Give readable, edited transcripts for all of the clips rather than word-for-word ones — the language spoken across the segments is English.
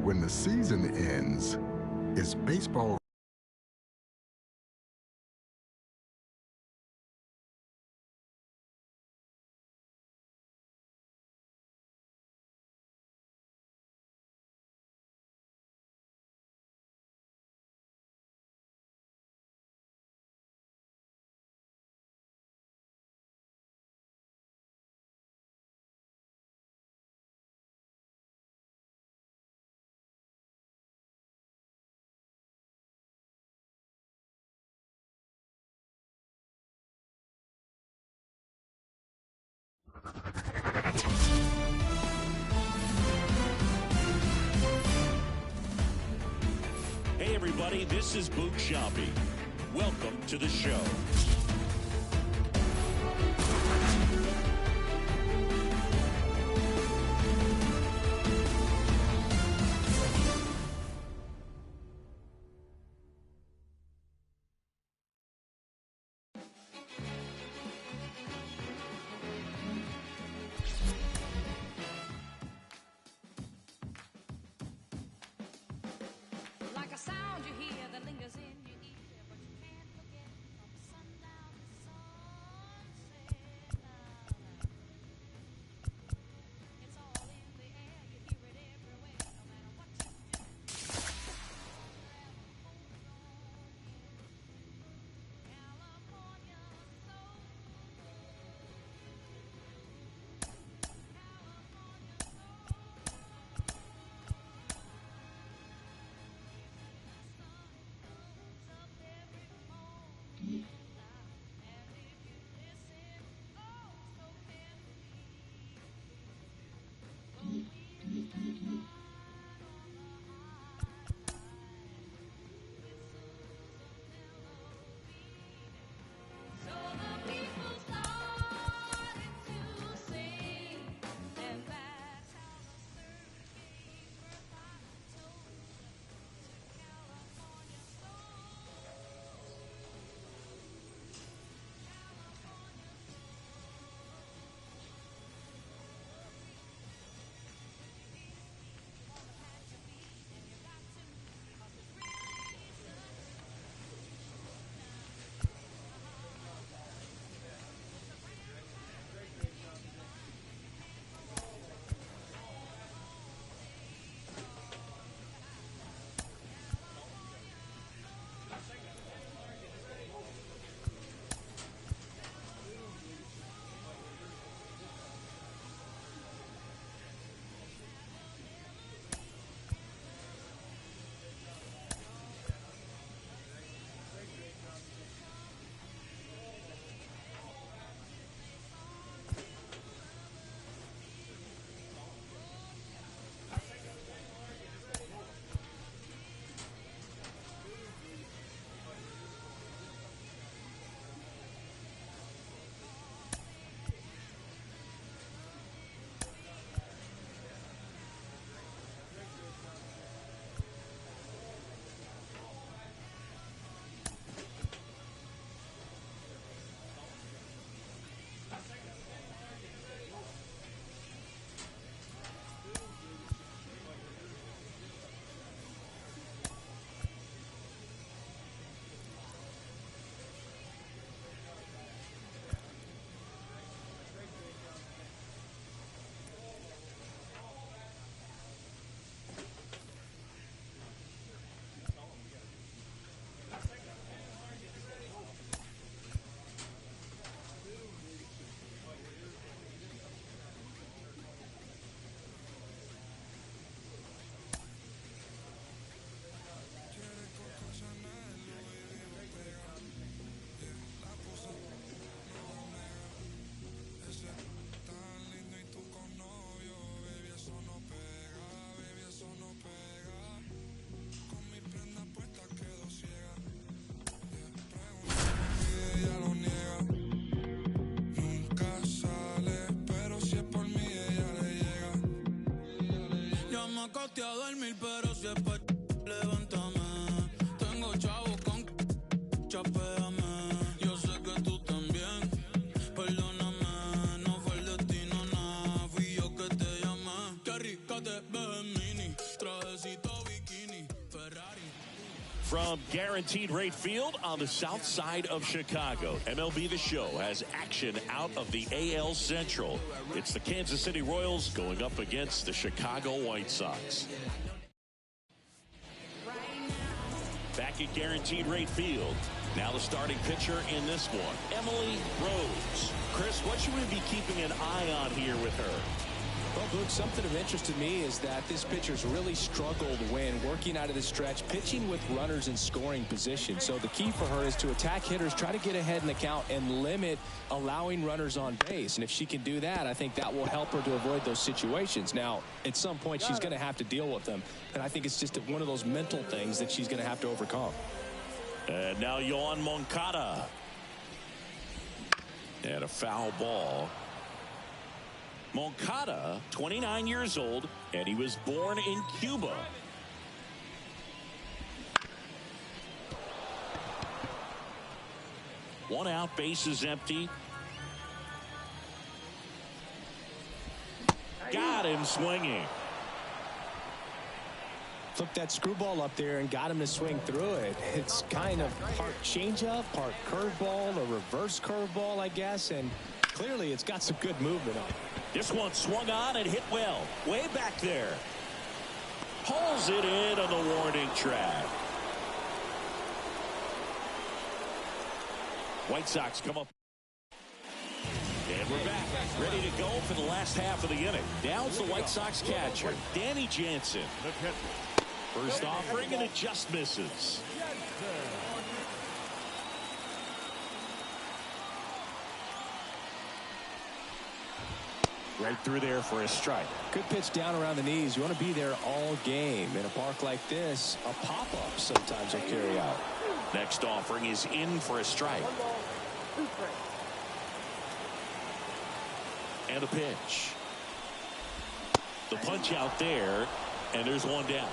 When the season ends, is baseball Hey everybody, this is Boog Sciambi. Welcome to the show. Like a sound you hear that lingers in your ear, but you can't forget from sundown to sunset. It's all in the air, you hear it everywhere, no matter what you do. California soul. So the people started to sing, and that's how the surf gave birth, I told, to California soul. acosté a dormir, pero si es pa' levántame. Tengo chavos con chapéame. Yo sé que tú también, perdóname. No fue el destino, nada, fui yo que te llamé. Qué rica te ves en mini, trajecito From Guaranteed Rate Field on the south side of Chicago, MLB The Show has action out of the AL Central. It's the Kansas City Royals going up against the Chicago White Sox. Back at Guaranteed Rate Field. Now the starting pitcher in this one, Emily Rose. Chris, what should we be keeping an eye on here with her? Well, Luke, something of interest to me is that this pitcher's really struggled when working out of the stretch, pitching with runners in scoring position. So the key for her is to attack hitters, try to get ahead in the count, and limit allowing runners on base. And if she can do that, I think that will help her to avoid those situations. Now, at some point, she's going to have to deal with them. And I think it's just one of those mental things that she's going to have to overcome. And now Yohan Moncada. And a foul ball. Moncada, 29 years old, and he was born in Cuba. One out, base is empty. Got him swinging. Took that screwball up there and got him to swing through it. It's kind of part changeup, part curveball, a reverse curveball, I guess, and clearly it's got some good movement on it. This one swung on and hit well. Way back there. Pulls it in on the warning track. White Sox come up. And we're back. Ready to go for the last half of the inning. Down's the White Sox catcher, Danny Jansen. First offering and it just misses. Right through there for a strike. Good pitch down around the knees. You want to be there all game. In a park like this, a pop-up sometimes will carry out. Next offering is in for a strike. And a pitch. The punch out there, and there's one down.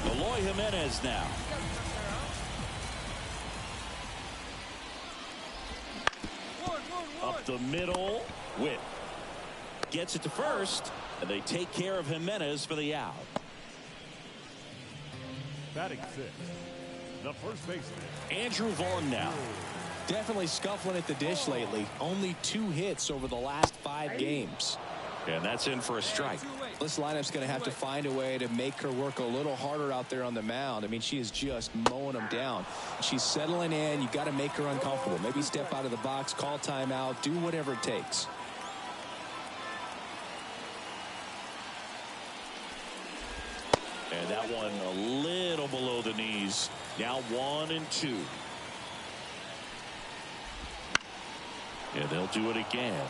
Eloy Jimenez now. Up the middle. Witt gets it to first, and they take care of Jimenez for the out. Batting fifth, the first baseman, Andrew Vaughn now. Definitely scuffling at the dish lately. Only 2 hits over the last 5 games. And that's in for a strike. This lineup's going to have to find a way to make her work a little harder out there on the mound. I mean, she is just mowing them down. She's settling in. You got to make her uncomfortable. Maybe step out of the box, call timeout, do whatever it takes. And that one a little below the knees. Now 1-2. And they'll do it again.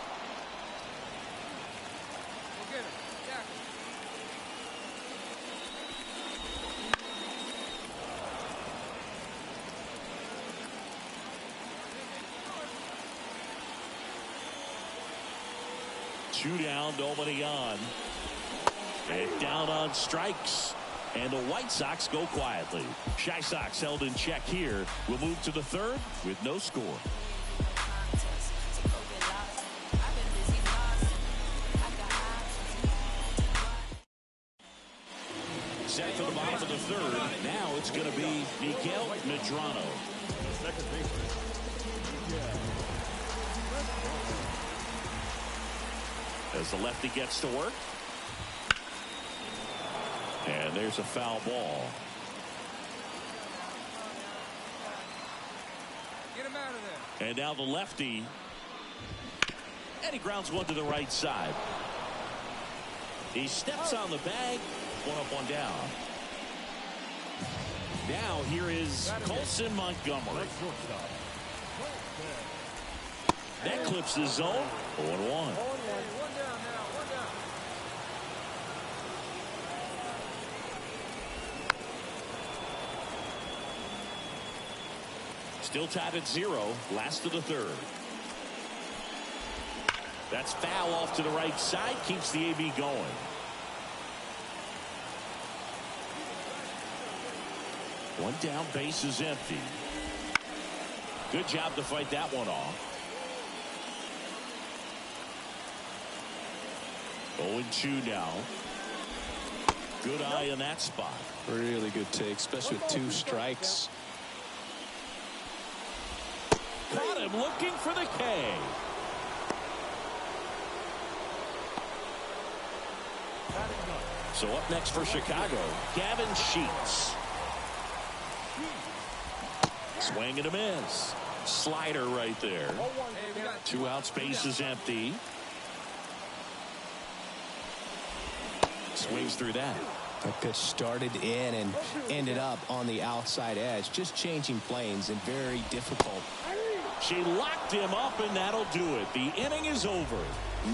Two down, nobody on. And down on strikes. And the White Sox go quietly. Shy Sox held in check here. We'll move to the third with no score. Set for the bottom of the third. Now it's going to be Miguel Medrano. the second baseman. As the lefty gets to work. And there's a foul ball. Get him out of there. And now the lefty. And he grounds one to the right side. He steps on the bag. One up, one down. Now here is Colson Montgomery. That clips the zone. 0-1. One down now. One down. Still tied at 0. Last of the third. That's foul off to the right side. Keeps the AB going. One down, base is empty. Good job to fight that one off. 0-2 now. Good eye in that spot. Really good take, especially with 2 strikes. Caught him looking for the K. So up next for Chicago, Gavin Sheets. Swing and a miss. Slider right there. 2 out, space is empty. Swings through that. That pitch started in and ended up on the outside edge. Just changing planes and very difficult. She locked him up, and that'll do it. The inning is over.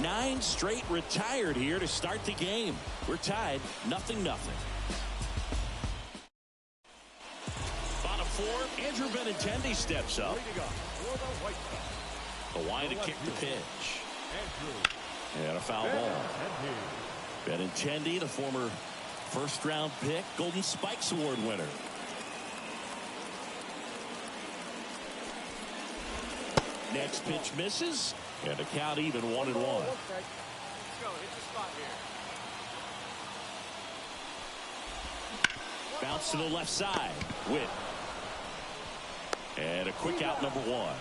9 straight retired here to start the game. We're tied 0-0. Bottom 4, Andrew Benintendi steps up. Hawaiian to kick the pitch. And a foul ball. Benintendi, the former first-round pick, Golden Spikes Award winner. Next pitch misses, and the count even 1-1. Let's go. Hit the spot here. Bounce to the left side. Witt. And a quick out, number 1.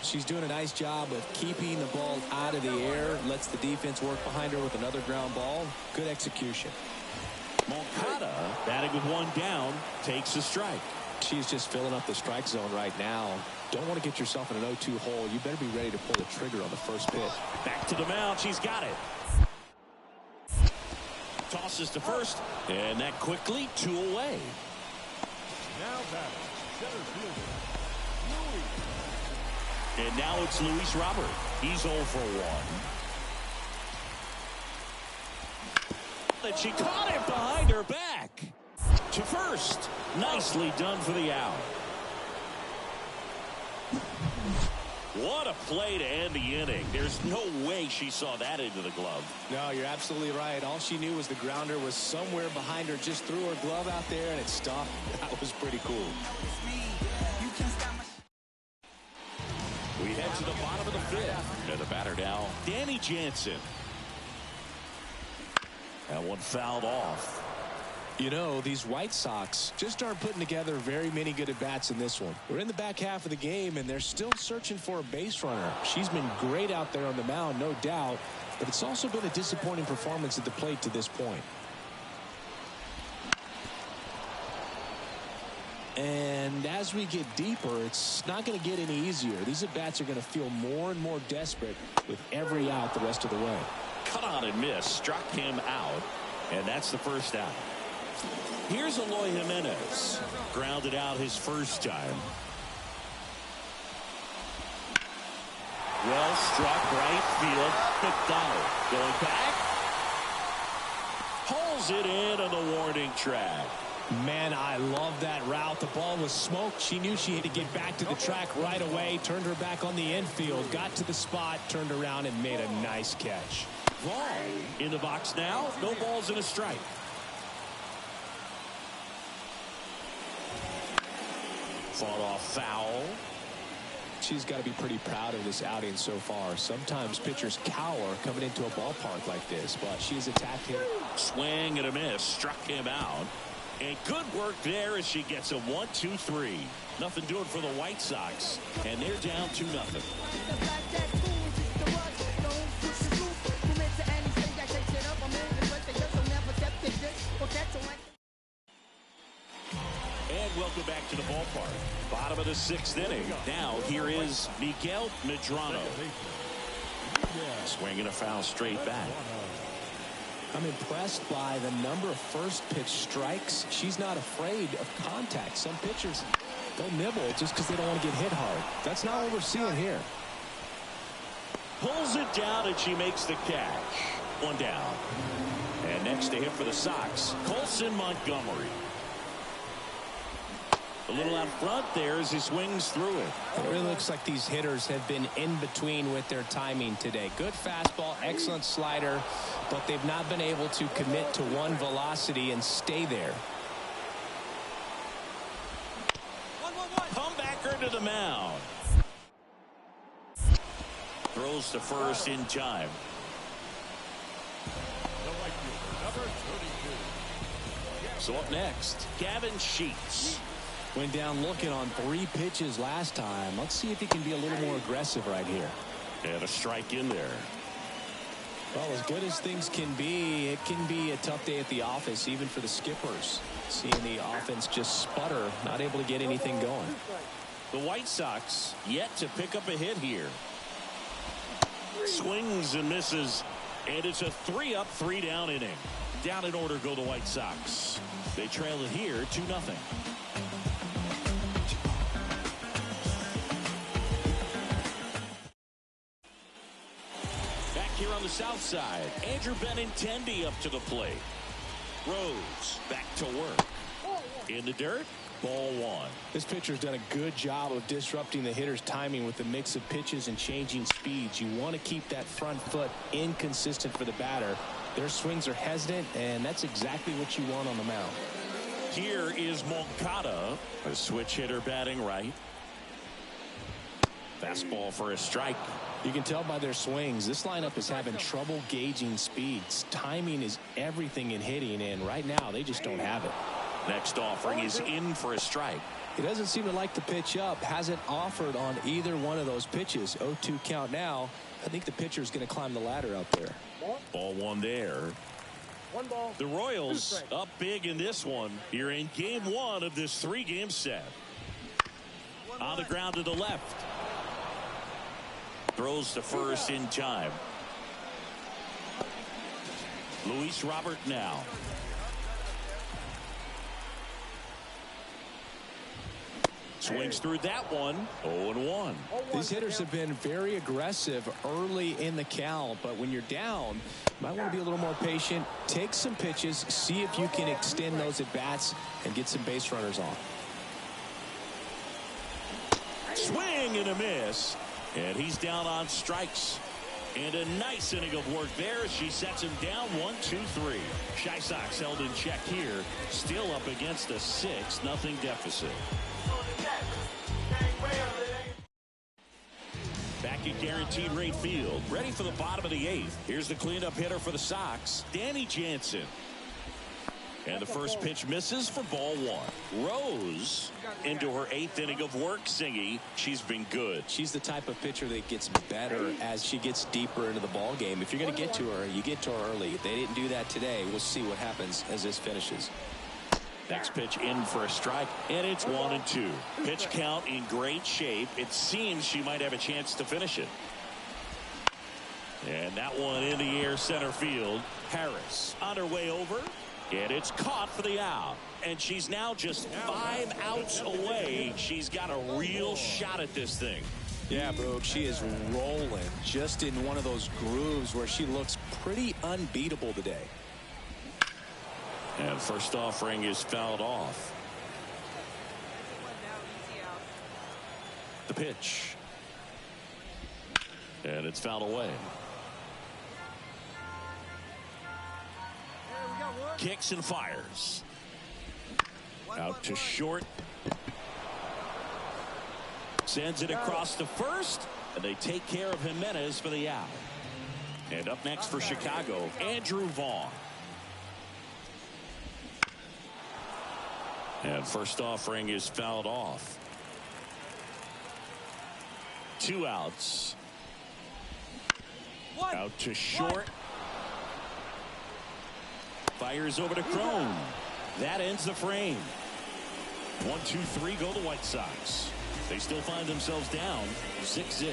She's doing a nice job of keeping the ball out of the air. Lets the defense work behind her with another ground ball. Good execution. Moncada, batting with 1 down, takes a strike. She's just filling up the strike zone right now. Don't want to get yourself in an 0-2 hole. You better be ready to pull the trigger on the first pitch. Back to the mound. She's got it. Tosses to first, and that quickly 2 away. Now batting, center fielder, Louis. And now it's Luis Robert. He's 0 for 1. And she caught it behind her back. To first. Nicely done for the out. What a play to end the inning. There's no way she saw that into the glove. No, you're absolutely right. All she knew was the grounder was somewhere behind her. Just threw her glove out there and it stopped. That was pretty cool. We head to the bottom of the 5th. And the batter now, Danny Jansen. That one fouled off. You know, these White Sox just aren't putting together very many good at-bats in this one. We're in the back half of the game, and they're still searching for a base runner. She's been great out there on the mound, no doubt, but it's also been a disappointing performance at the plate to this point. And as we get deeper, it's not going to get any easier. These at-bats are going to feel more and more desperate with every out the rest of the way. Cut on and miss, struck him out, and that's the first out. Here's Eloy Jimenez. Grounded out his first time. Well struck, right field. McDonald going back. Pulls it in on the warning track. Man, I love that route. The ball was smoked. She knew she had to get back to the track right away. Turned her back on the infield. Got to the spot. Turned around and made a nice catch. Vaughn in the box now. No balls and a strike. Fought off foul. She's got to be pretty proud of this outing so far. Sometimes pitchers cower coming into a ballpark like this, but she's attacked him. Swing and a miss. Struck him out. And good work there as she gets a 1-2-3. Nothing doing for the White Sox. And they're down 2-0. And welcome back to the ballpark. Bottom of the 6th inning. Now here is Miguel Medrano. Swinging a foul straight back. I'm impressed by the number of first pitch strikes. She's not afraid of contact. Some pitchers, they'll nibble just because they don't want to get hit hard. That's not what we're seeing here. Pulls it down and she makes the catch. 1 down. And next to hit for the Sox, Colson Montgomery. A little out front there as he swings through it. It really looks like these hitters have been in between with their timing today. Good fastball, excellent slider, but they've not been able to commit to one velocity and stay there. Comebacker to the mound. Throws to first in time. So up next, Gavin Sheets. Went down looking on 3 pitches last time. Let's see if he can be a little more aggressive right here. And a strike in there. Well, as good as things can be, it can be a tough day at the office, even for the skippers. Seeing the offense just sputter, not able to get anything going. The White Sox yet to pick up a hit here. Swings and misses. And it's a 3-up, 3-down inning. Down in order go the White Sox. They trail it here 2-0. Back here on the south side, Andrew Benintendi up to the plate. Rose back to work. In the dirt, ball 1. This pitcher's done a good job of disrupting the hitter's timing with the mix of pitches and changing speeds. You want to keep that front foot inconsistent for the batter. Their swings are hesitant, and that's exactly what you want on the mound. Here is Moncada, a switch hitter batting right. Fastball for a strike. You can tell by their swings, this lineup is having trouble gauging speeds. Timing is everything in hitting, and right now they just don't have it. Next offering is in for a strike. He doesn't seem to like to pitch up. Hasn't offered on either one of those pitches. 0-2 count now. I think the pitcher is going to climb the ladder out there. Ball 1 there. The Royals up big in this one. Here in game 1 of this 3-game set. On the ground to the left. Throws to first in time. Luis Robert now. Swings through that one. 0-1. These hitters have been very aggressive early in the count, but when you're down, you might want to be a little more patient. Take some pitches, see if you can extend those at bats and get some base runners on. Swing and a miss. And he's down on strikes. And a nice inning of work there as she sets him down 1-2-3. Chi Sox held in check here. Still up against a 6-0 deficit. Back at Guaranteed Rate Field, ready for the bottom of the 8th. Here's the cleanup hitter for the Sox, Danny Jansen. And the first pitch misses for ball 1. Rose into her 8th inning of work, Singy. She's been good. She's the type of pitcher that gets better as she gets deeper into the ball game. If you're going to get to her, you get to her early. They didn't do that today. We'll see what happens as this finishes. Next pitch in for a strike, and it's 1-2. Pitch count in great shape. It seems she might have a chance to finish it. And that one in the air center field. Harris on her way over, and it's caught for the out. And she's now just 5 outs away. She's got a real shot at this thing. Yeah, Boog, she is rolling just in one of those grooves where she looks pretty unbeatable today. And first offering is fouled off. The pitch. And it's fouled away. Kicks and fires. Out to short. Sends it across to first. And they take care of Jimenez for the out. And up next for Chicago, Andrew Vaughn. And first offering is fouled off. 2 outs. Out to short. Fires over to Crone. That ends the frame. 1-2-3 go the White Sox. They still find themselves down 6-0.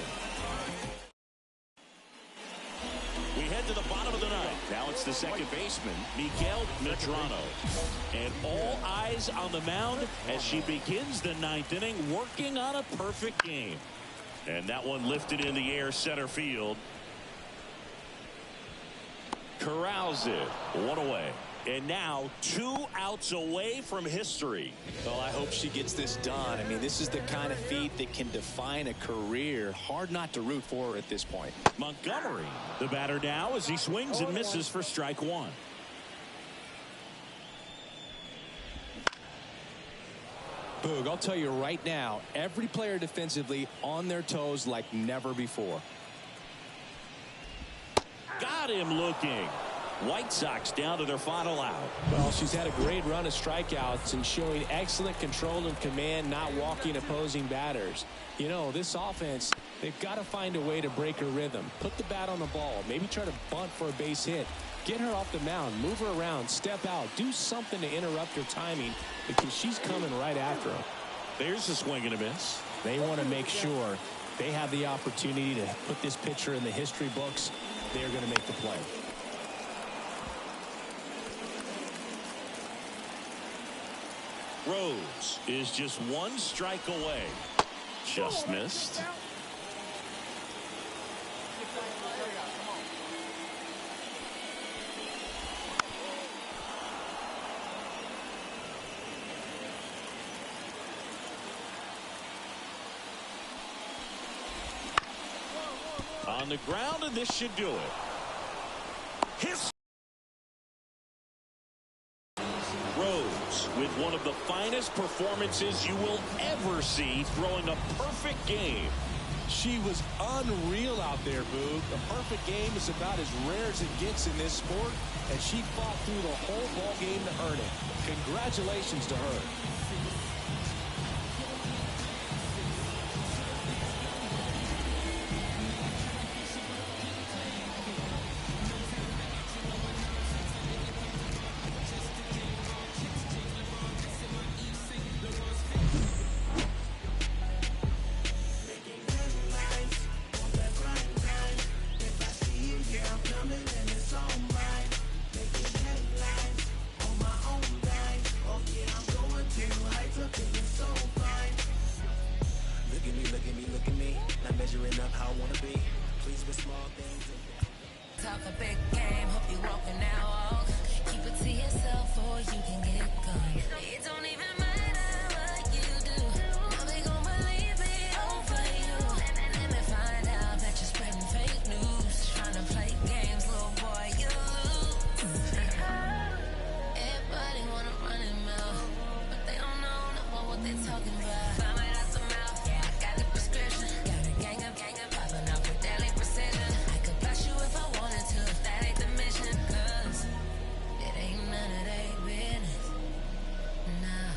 We head to the bottom of the 9th. Now it's the second baseman, Miguel Medrano. And all eyes on the mound as she begins the 9th inning, working on a perfect game. And that one lifted in the air center field. Corrals it. 1 away. And now 2 outs away from history. Well, I hope she gets this done. I mean, this is the kind of feat that can define a career. Hard not to root for her at this point. Montgomery, the batter now as he swings and misses for strike 1. Boog, I'll tell you right now, every player defensively on their toes like never before. Got him looking. White Sox down to their final out. Well, she's had a great run of strikeouts and showing excellent control and command, not walking opposing batters. You know, this offense, they've got to find a way to break her rhythm. Put the bat on the ball. Maybe try to bunt for a base hit. Get her off the mound. Move her around. Step out. Do something to interrupt her timing because she's coming right after them. There's a swing and a miss. They want to make sure they have the opportunity to put this pitcher in the history books. They're going to make the play. Rose is just one strike away. Just missed. On the ground, and this should do it. His Rose with one of the finest performances you will ever see, throwing a perfect game. She was unreal out there, Boog. The perfect game is about as rare as it gets in this sport, and she fought through the whole ball game to earn it. Congratulations to her. Talk a big game, hope you walking out. Keep it to yourself or you can get gone. It don't even matter what you do. Now they gon' believe it over you. Let me find out that you're spreading fake news. Trying to play games, little boy, you lose. Everybody wanna run it mouth, but they don't know what they talking about. Vomit out the mouth, yeah, I got the prescription. Got a gang of popping out with deadly precision. I could blast you if I wanted to. That ain't the mission, 'cause it ain't none of they business. Nah.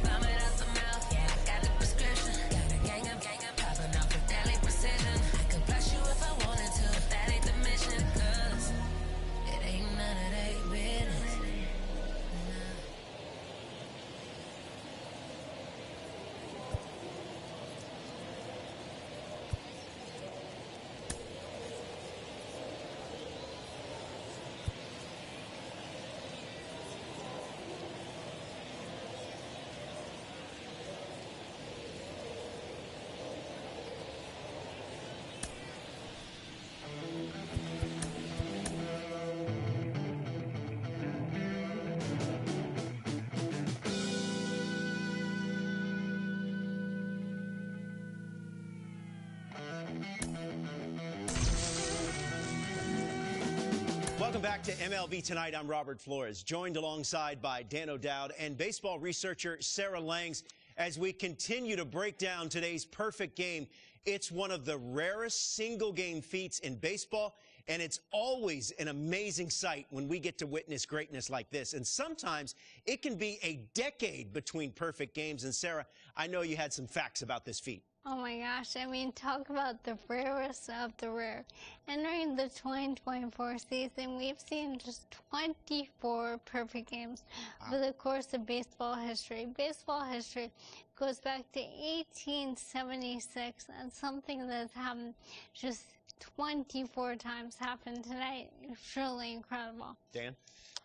Vomit out the mouth, yeah, I got the prescription. Got a gang of popping out with deadly precision. I could blast you if I wanted to. That ain't the mission, 'cause it ain't none of they business. Nah. Welcome back to MLB Tonight. I'm Robert Flores, joined alongside by Dan O'Dowd and baseball researcher Sarah Langs as we continue to break down today's perfect game. It's one of the rarest single-game feats in baseball, and it's always an amazing sight when we get to witness greatness like this. And sometimes it can be a decade between perfect games. And Sarah, I know you had some facts about this feat. Oh my gosh, I mean, talk about the rarest of the rare. Entering the 2024 season, we've seen just 24 perfect games over the course of baseball history. Baseball history goes back to 1876, and something that's happened just 24 times happened tonight. Truly incredible. Dan?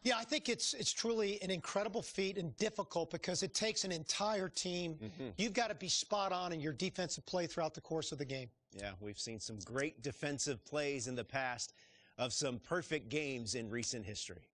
Yeah, I think it's truly an incredible feat and difficult because it takes an entire team. You've got to be spot on in your defensive play throughout the course of the game. Yeah, we've seen some great defensive plays in the past of some perfect games in recent history.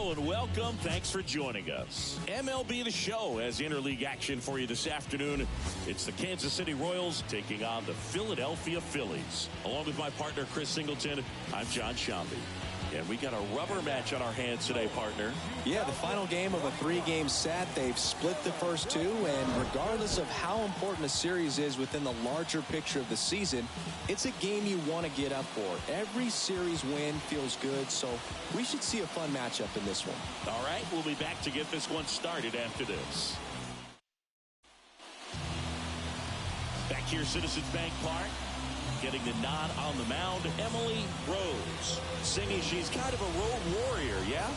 Hello and welcome. Thanks for joining us. MLB The Show has interleague action for you this afternoon. It's the Kansas City Royals taking on the Philadelphia Phillies. Along with my partner, Chris Singleton, I'm John Shambi. And we got a rubber match on our hands today, partner. Yeah, the final game of a 3-game set. They've split the first two, and regardless of how important a series is within the larger picture of the season, it's a game you want to get up for. Every series win feels good, so we should see a fun matchup in this one. All right, we'll be back to get this one started after this. Back here, Citizens Bank Park. Getting the nod on the mound, Emily Rose. Singing she's kind of a road warrior, yeah?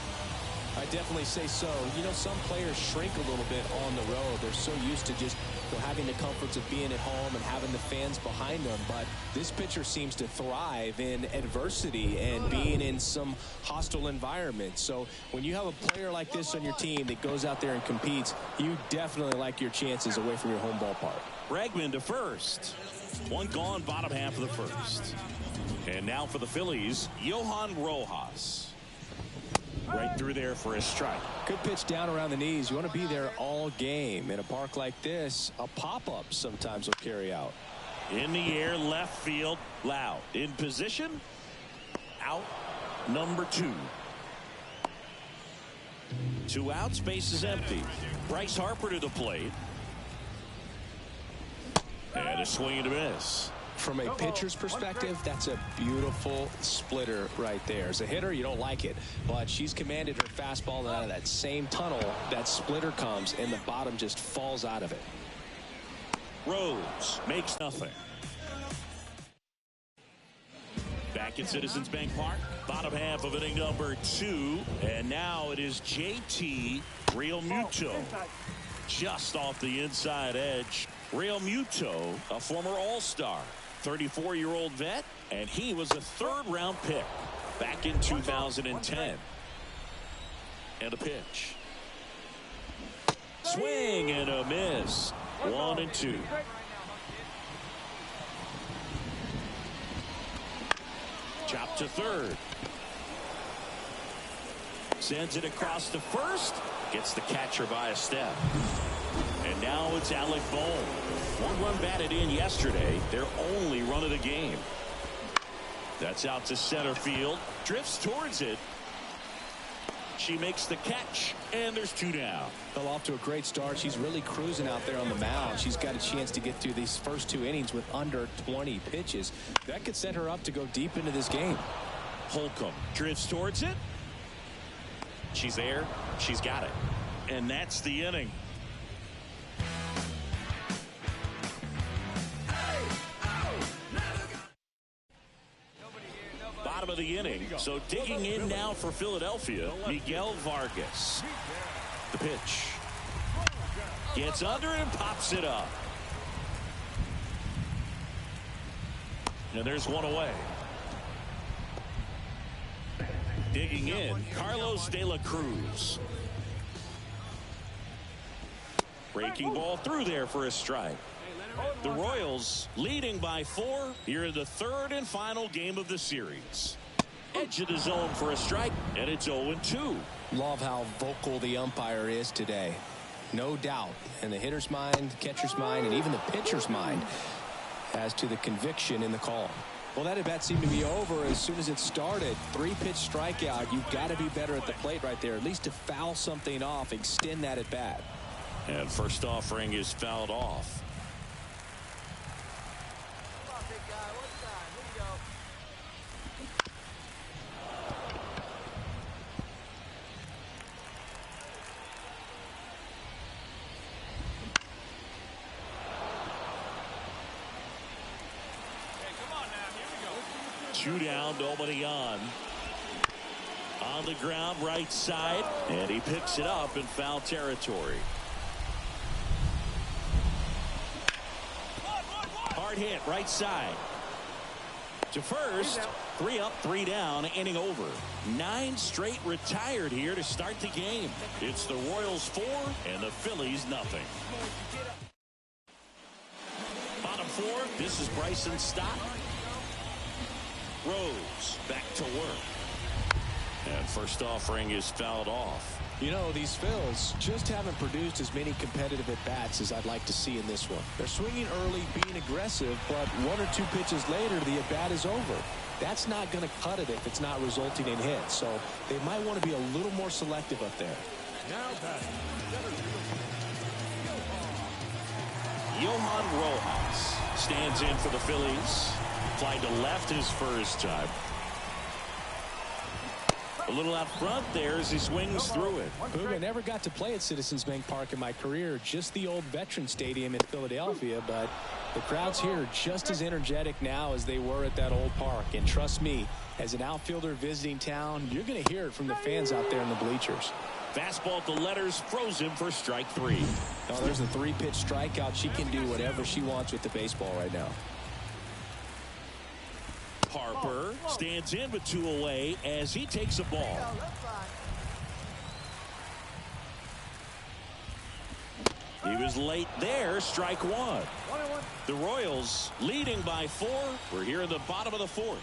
I definitely say so. You know, some players shrink a little bit on the road. They're so used to just having the comforts of being at home and having the fans behind them. But this pitcher seems to thrive in adversity and being in some hostile environment. So when you have a player like this on your team that goes out there and competes, you definitely like your chances away from your home ballpark. Bregman to first. One gone, bottom half of the first. And now for the Phillies, Johan Rojas. Right through there for a strike. Good pitch down around the knees. You want to be there all game. In a park like this, a pop-up sometimes will carry out. In the air, left field, Loud. In position, out, number 2. 2 outs, base is empty. Bryce Harper to the plate. And a swing and a miss. From a pitcher's perspective, that's a beautiful splitter right there. As a hitter, you don't like it, but she's commanded her fastball, and out of that same tunnel, that splitter comes, and the bottom just falls out of it. Rose makes nothing. Back at Citizens Bank Park, bottom half of inning number 2, and now it is JT Realmuto. Just off the inside edge. Realmuto, a former All-Star, 34-year-old vet, and he was a 3rd-round pick back in 2010. And a pitch. Swing and a miss. 1-2. Chop to third. Sends it across to first. Gets the catcher by a step. And now it's Alec Bohm. 1 run batted in yesterday. Their only run of the game. That's out to center field. Drifts towards it. She makes the catch, and there's 2 down. Fell off to a great start. She's really cruising out there on the mound. She's got a chance to get through these first 2 innings with under 20 pitches. That could set her up to go deep into this game. Holcomb drifts towards it. She's there. She's got it. And that's the inning. Bottom of the inning. So digging in now for Philadelphia, Miguel Vargas. The pitch. Gets under and pops it up. And there's one away. Digging in, Carlos De La Cruz. Breaking ball through there for a strike. The Royals leading by 4 here in the 3rd and final game of the series. Edge of the zone for a strike, and it's 0-2. Love how vocal the umpire is today. No doubt in the hitter's mind, catcher's mind, and even the pitcher's mind as to the conviction in the call. Well, that at-bat seemed to be over as soon as it started. 3-pitch strikeout. You've got to be better at the plate right there, at least to foul something off, extend that at-bat. And first offering is fouled off. Two down, nobody on. On the ground, right side, and he picks it up in foul territory. Hard hit, right side. To first, 3 up, 3 down, inning over. 9 straight retired here to start the game. It's the Royals 4 and the Phillies nothing. Bottom 4, this is Bryson Stott. Rose back to work. And first offering is fouled off. You know, these Phils just haven't produced as many competitive at-bats as I'd like to see in this one. They're swinging early, being aggressive, but 1 or 2 pitches later, the at-bat is over. That's not going to cut it if it's not resulting in hits. So they might want to be a little more selective up there. Now batting, center fielder, Johan Rojas stands in for the Phillies. Flied to left his first time. A little out front there as he swings through it. I never got to play at Citizens Bank Park in my career, just the old Veteran Stadium in Philadelphia, but the crowds here are just as energetic now as they were at that old park. And trust me, as an outfielder visiting town, you're going to hear it from the fans out there in the bleachers. Fastball at the letters, froze him for strike 3. Oh, there's a 3-pitch strikeout. She can do whatever she wants with the baseball right now. Harper stands in with 2 away as he takes a ball. He was late there, strike 1. The Royals leading by 4. We're here in the bottom of the 4th.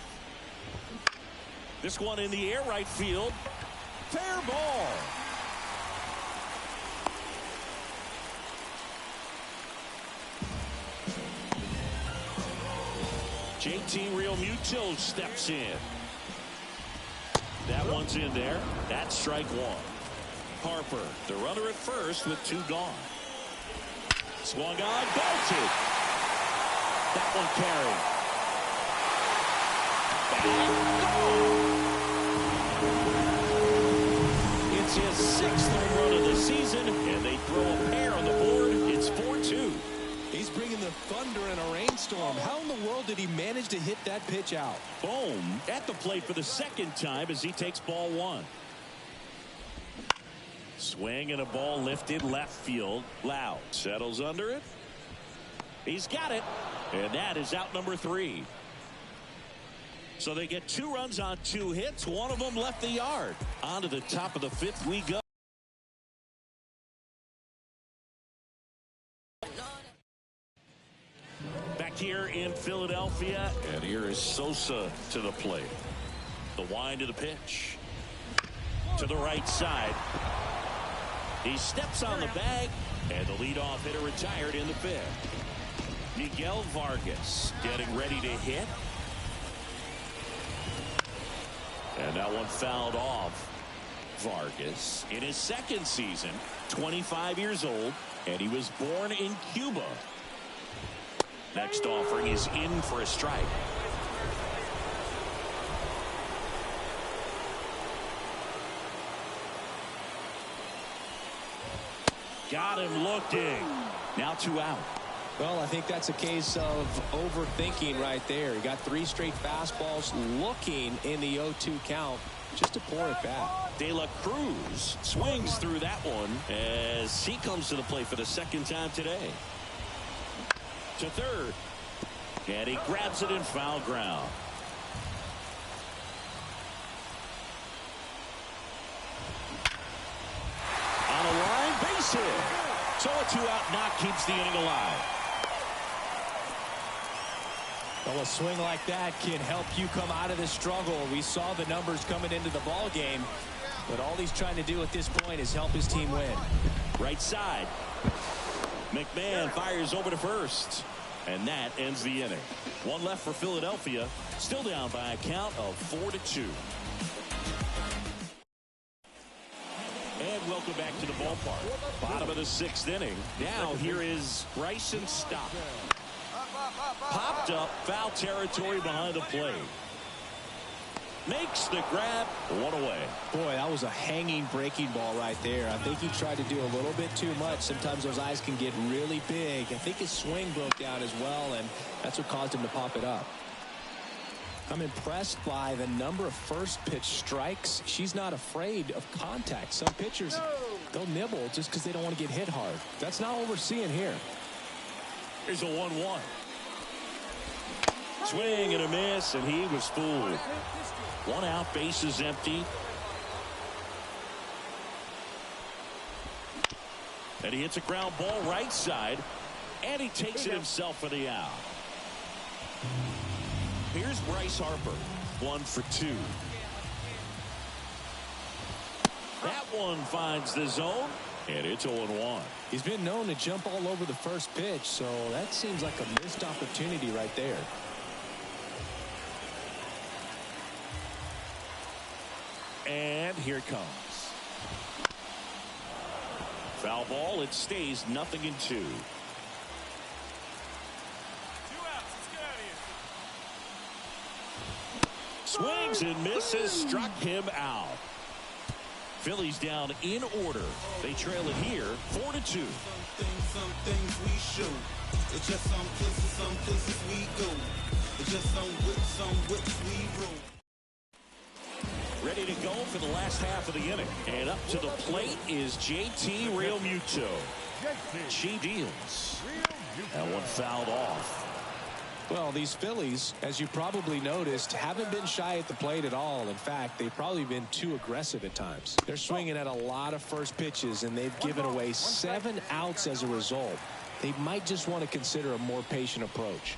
This one in the air, right field. Fair ball. JT Realmuto steps in. That one's in there. That's strike 1. Harper, the runner at first with 2 gone. Swung on, belted. That one carried. And it's his 6th home run of the season, and they throw a pair on the board. It's 4-2. He's bringing the thunder in a rainstorm. How in the world did he manage to hit that pitch out? Boom at the plate for the 2nd time as he takes ball 1. Swing and a ball lifted left field. Loud settles under it. He's got it. And that is out number 3. So they get 2 runs on 2 hits. One of them left the yard. On to the top of the 5th we go. Back here in Philadelphia, and here is Sosa to the plate. The wind of the pitch to the right side. He steps on the bag, and the leadoff hitter retired in the 5th. Miguel Vargas getting ready to hit, and that one fouled off. Vargas in his 2nd season, 25 years old, and he was born in Cuba. Next offering is in for a strike. Got him looking. Now 2 out. Well, I think that's a case of overthinking right there. He got 3 straight fastballs looking in the 0-2 count just to pour it back. De La Cruz swings through that one as he comes to the plate for the 2nd time today. To 3rd. And he grabs it in foul ground. On a line, base hit. So a 2-out knock keeps the inning alive. Well, a swing like that can help you come out of the struggle. We saw the numbers coming into the ball game, but all he's trying to do at this point is help his team win. Right side. McMahon fires over to first. And that ends the inning. 1 left for Philadelphia. Still down by a count of 4-2. And welcome back to the ballpark. Bottom of the 6th inning. Now here is Bryson Stott. Popped up, foul territory behind the plate. Makes the grab, 1 away. Boy, that was a hanging breaking ball right there. I think he tried to do a little bit too much. Sometimes those eyes can get really big. I think his swing broke down as well, and that's what caused him to pop it up. I'm impressed by the number of first pitch strikes. She's not afraid of contact. Some pitchers, they'll nibble just because they don't want to get hit hard. That's not what we're seeing here. Here's a 1-1. Swing and a miss, and he was fooled. 1 out, bases empty. And he hits a ground ball right side, and he takes it himself for the out. Here's Bryce Harper, 1 for 2. That one finds the zone, and it's 0-1. He's been known to jump all over the first pitch, so that seems like a missed opportunity right there. And here it comes. Foul ball. It stays 0-2. Swings and misses, struck him out. Phillies down in order. They trail it here, 4-2. Some things we show. It's just some places we go. It's just some whips we roll. Ready to go for the last half of the inning. And up to the plate is JT Realmuto. She deals. That one fouled off. Well, these Phillies, as you probably noticed, haven't been shy at the plate at all. In fact, they've probably been too aggressive at times. They're swinging at a lot of first pitches, and they've given away 7 outs as a result. They might just want to consider a more patient approach.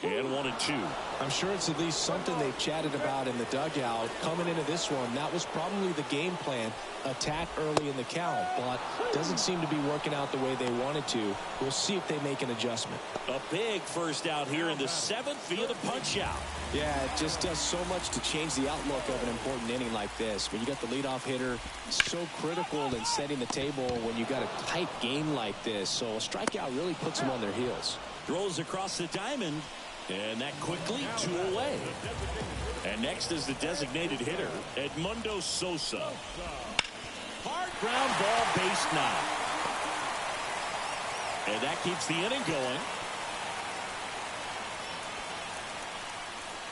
And 1-2. I'm sure it's at least something they've chatted about in the dugout. Coming into this one, that was probably the game plan. Attack early in the count, but doesn't seem to be working out the way they wanted to. We'll see if they make an adjustment. A big first out here in the 7th via the punch out. Yeah, it just does so much to change the outlook of an important inning like this. When you got the leadoff hitter, so critical in setting the table when you got a tight game like this. So a strikeout really puts them on their heels. Throws across the diamond. And that quickly 2 away. And next is the designated hitter, Edmundo Sosa. Hard ground ball, base knock. And that keeps the inning going.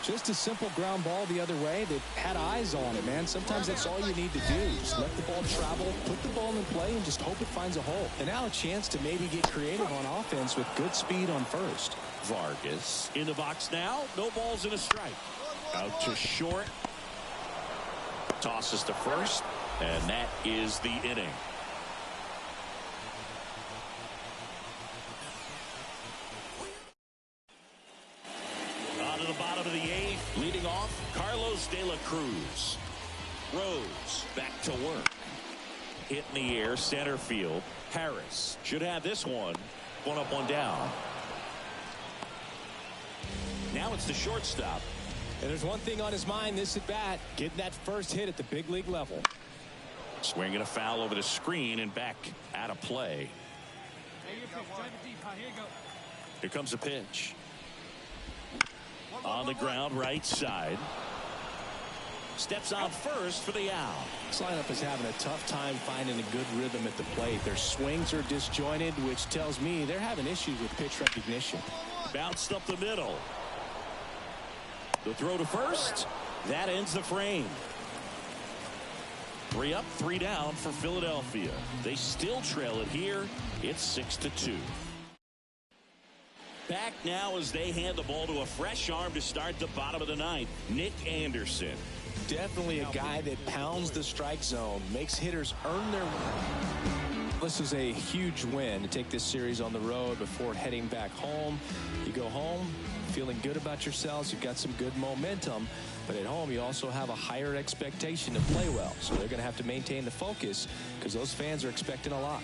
Just a simple ground ball the other way. They've had eyes on it, man. Sometimes that's all you need to do. Just let the ball travel, put the ball in play, and just hope it finds a hole. And now a chance to maybe get creative on offense with good speed on first. Vargas in the box now. No balls and a strike. Out to short. Tosses to first. And that is the inning. On to the bottom of the 8th. Leading off, Carlos De La Cruz. Rose back to work. Hit in the air, center field. Harris should have this one. 1 up, 1 down. Now it's the shortstop. And there's one thing on his mind this at bat, getting that first hit at the big league level. Swinging a foul over the screen and back out of play. Here comes a pitch. On the ground, right side. Steps out first for the out. This lineup is having a tough time finding a good rhythm at the plate. Their swings are disjointed, which tells me they're having issues with pitch recognition. Bounced up the middle. The throw to first. That ends the frame. 3 up, 3 down for Philadelphia. They still trail it here. It's 6-2. Back now as they hand the ball to a fresh arm to start the bottom of the 9th. Nick Anderson. Definitely a guy that pounds the strike zone, makes hitters earn their... This is a huge win to take this series on the road before heading back home. You go home feeling good about yourselves. You've got some good momentum. But at home, you also have a higher expectation to play well. So they're going to have to maintain the focus because those fans are expecting a lot.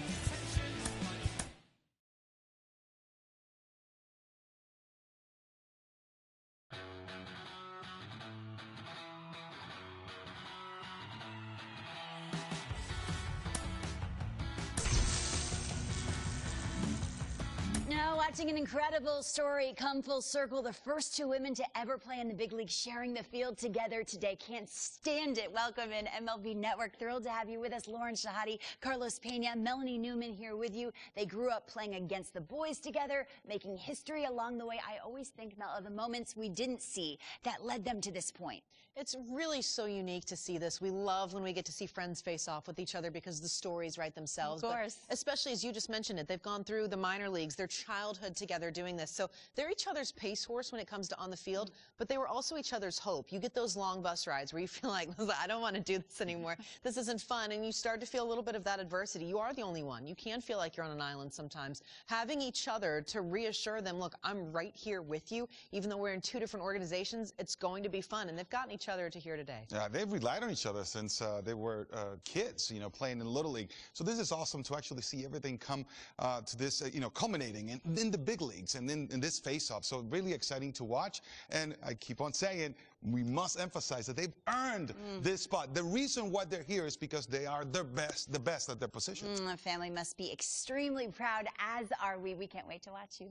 Now watching an incredible story come full circle. The first 2 women to ever play in the big league sharing the field together today. Can't stand it. Welcome in MLB Network. Thrilled to have you with us. Lauren Shahadi, Carlos Pena, Melanie Newman here with you. They grew up playing against the boys together, making history along the way. I always think, Mel, of the moments we didn't see that led them to this point. It's really so unique to see this. We love when we get to see friends face off with each other because the stories write themselves. Of course. But especially as you just mentioned it, they've gone through the minor leagues, their childhood together doing this. So they're each other's pace horse when it comes to on the field, but they were also each other's hope. You get those long bus rides where you feel like, I don't want to do this anymore. This isn't fun. And you start to feel a little bit of that adversity. You are the only one. You can feel like you're on an island sometimes. Having each other to reassure them, look, I'm right here with you. Even though we're in 2 different organizations, it's going to be fun. And they've gotten each each other to here today? Yeah, they've relied on each other since they were kids, playing in Little League. So this is awesome to actually see everything come to this, culminating in the big leagues and in this face-off. So really exciting to watch. And I keep on saying, we must emphasize that they've earned this spot. The reason why they're here is because they are the best at their position. The family must be extremely proud, as are we. We can't wait to watch you.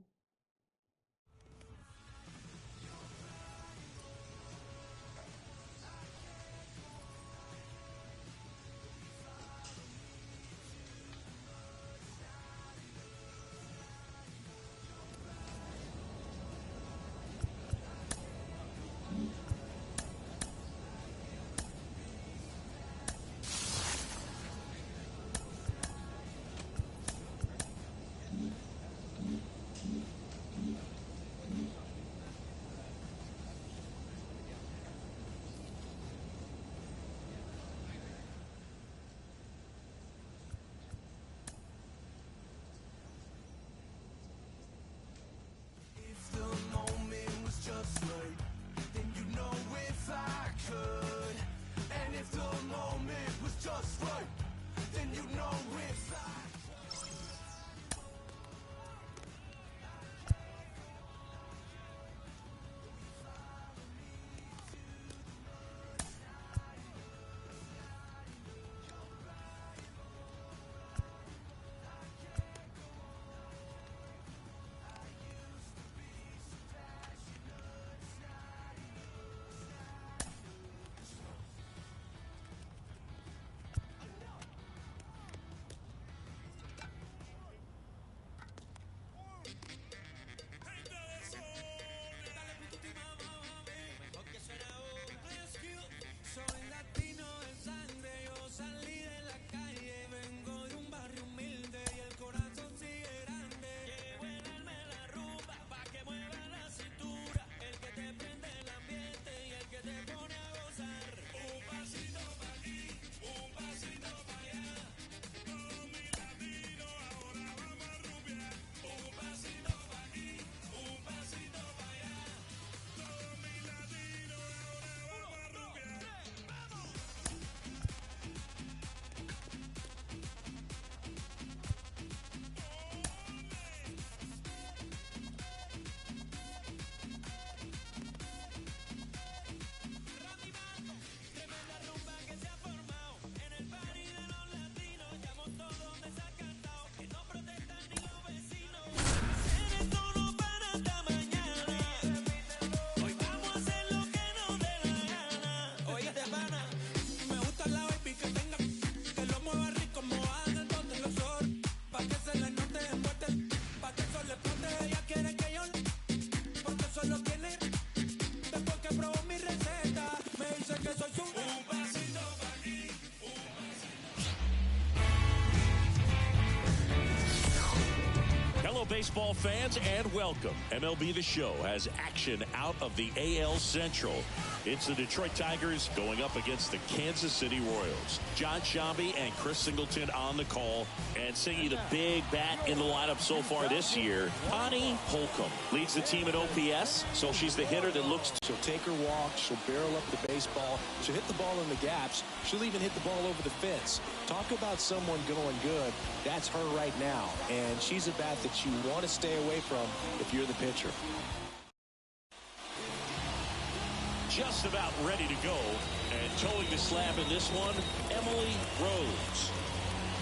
Baseball fans, and welcome. MLB The Show has action out of the AL Central. It's the Detroit Tigers going up against the Kansas City Royals. John Shambi and Chris Singleton on the call, and singing the big bat in the lineup so far this year, Connie Holcomb leads the team at OPS, so she's the hitter that looks. She'll take her walk, she'll barrel up the baseball, she'll hit the ball in the gaps, she'll even hit the ball over the fence. Talk about someone going good. That's her right now, and she's a bat that you want to stay away from if you're the pitcher. Just about ready to go, and towing the slab in this one, Emily Rhodes.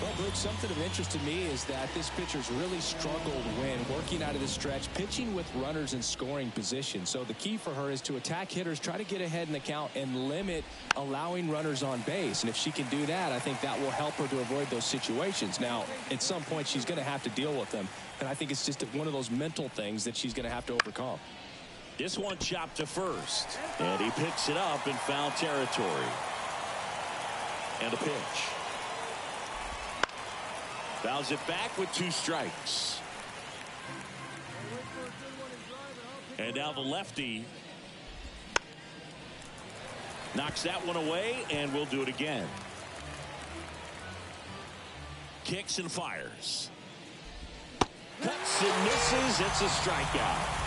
Well, Luke, something of interest to me is that this pitcher's really struggled when working out of the stretch, pitching with runners in scoring position. So the key for her is to attack hitters, try to get ahead in the count, and limit allowing runners on base. And if she can do that, I think that will help her to avoid those situations. Now, at some point, she's going to have to deal with them. And I think it's just one of those mental things that she's going to have to overcome. This one chopped to first, and he picks it up in foul territory. And a pitch. Fouls it back with 2 strikes. And now the lefty knocks that one away, and we'll do it again. Kicks and fires. Cuts and misses. It's a strikeout.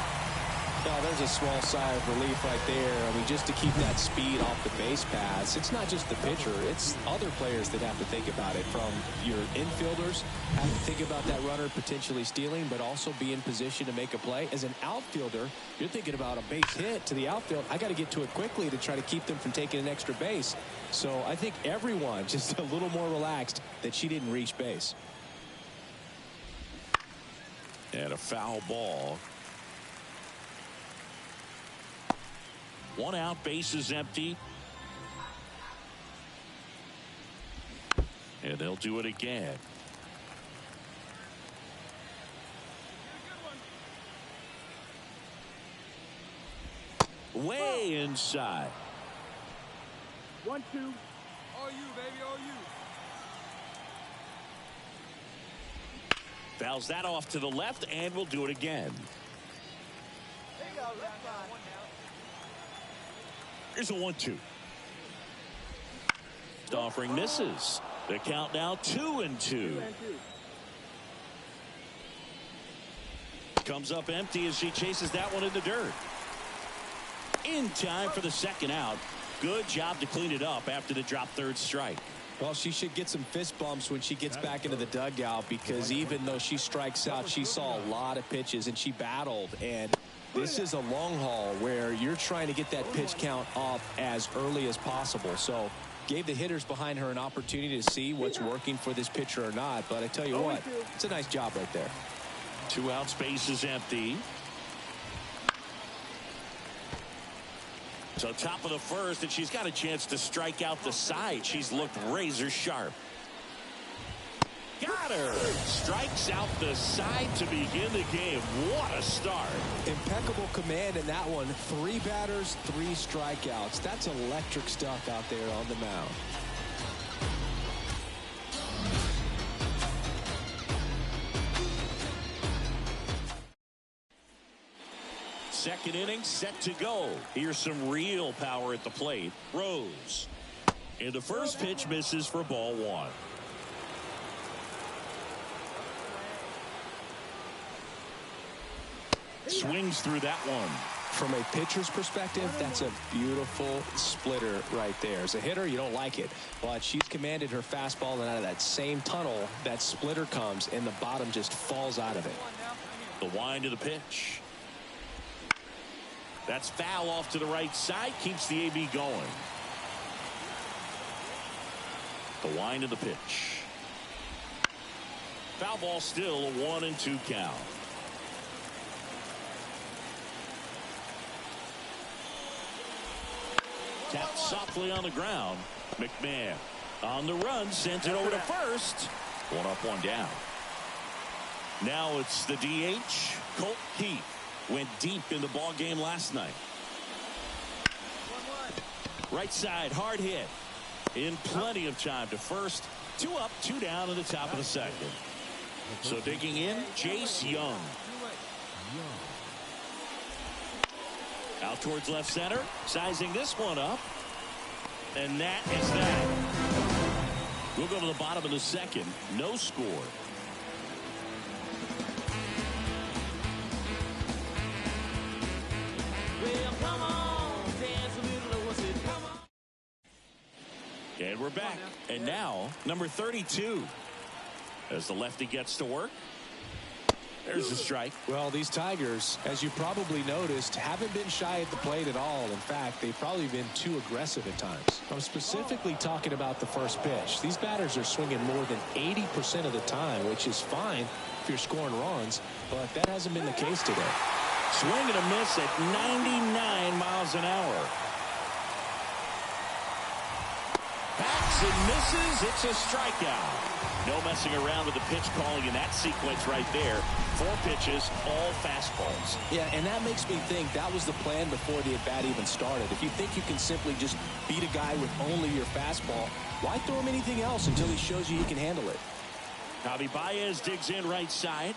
Well, there's a small sigh of relief right there. I mean, just to keep that speed off the base paths. It's not just the pitcher. It's other players that have to think about it. From your infielders, have to think about that runner potentially stealing, but also be in position to make a play. As an outfielder, you're thinking about a base hit to the outfield. I got to get to it quickly to try to keep them from taking an extra base. So I think everyone just a little more relaxed that she didn't reach base. And a foul ball. One out, base is empty. And they'll do it again. Way inside. 1-2. All you, baby, all you. Fouls that off to the left, and we'll do it again. There you go. That's fine. Here's a 1-2. Offering misses. The count now 2-2. Comes up empty as she chases that one in the dirt. In time for the second out. Good job to clean it up after the drop third strike. Well, she should get some fist bumps when she gets back into the dugout, because even though she strikes out, she saw a lot of pitches and she battled. And this is a long haul where you're trying to get that pitch count up as early as possible. So gave the hitters behind her an opportunity to see what's working for this pitcher or not. But I tell you what, it's a nice job right there. 2 out, space is empty. So top of the first, and she's got a chance to strike out the side. She's looked razor sharp. Got her. Strikes out the side to begin the game. What a start. Impeccable command in that one. 3 batters, 3 strikeouts. That's electric stuff out there on the mound. Second inning set to go. Here's some real power at the plate. Rose. And the first pitch misses for ball 1. Swings through that one. From a pitcher's perspective, that's a beautiful splitter right there. As a hitter, you don't like it, but she's commanded her fastball, and out of that same tunnel, that splitter comes, and the bottom just falls out of it. The wind of the pitch. That's foul off to the right side. Keeps the AB going. The wind of the pitch. Foul ball still, a 1-2 count. Tapped softly on the ground. McMahon on the run, sent it over to first. 1 up, 1 down. Now it's the DH, Colt Heath. Went deep in the ball game last night. Right side, hard hit. In plenty of time to first. 2 up, 2 down in the top of the second. So digging in, Jace Young. Out towards left center, sizing this one up. And that is that. We'll go to the bottom of the second. No score. And we're back. And now, number 32. As the lefty gets to work. There's the strike. Well, these Tigers, as you probably noticed, haven't been shy at the plate at all. In fact, they've probably been too aggressive at times. I'm specifically talking about the first pitch. These batters are swinging more than 80% of the time, which is fine if you're scoring runs, but that hasn't been the case today. Swing and a miss at 99 miles an hour. Backs and misses. It's a strikeout. No messing around with the pitch calling in that sequence right there. 4 pitches, all fastballs. Yeah, and that makes me think that was the plan before the at-bat even started. If you think you can simply just beat a guy with only your fastball, why throw him anything else until he shows you he can handle it? Javi Baez digs in right side.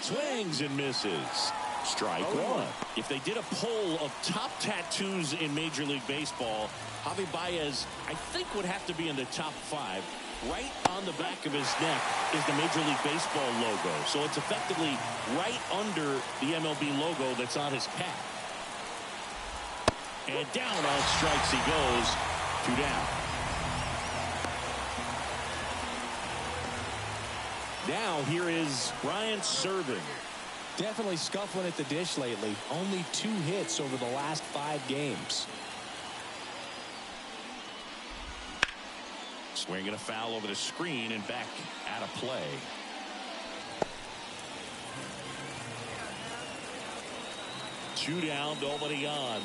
Swings and misses. Strike one. If they did a poll of top tattoos in Major League Baseball, Javi Baez, I think, would have to be in the top 5. Right on the back of his neck is the Major League Baseball logo. So it's effectively right under the MLB logo that's on his cap. And down on strikes he goes. 2 down. Now here is Brian Serven. Definitely scuffling at the dish lately. Only 2 hits over the last 5 games. Swinging a foul over the screen and back out of play. Two down, nobody on.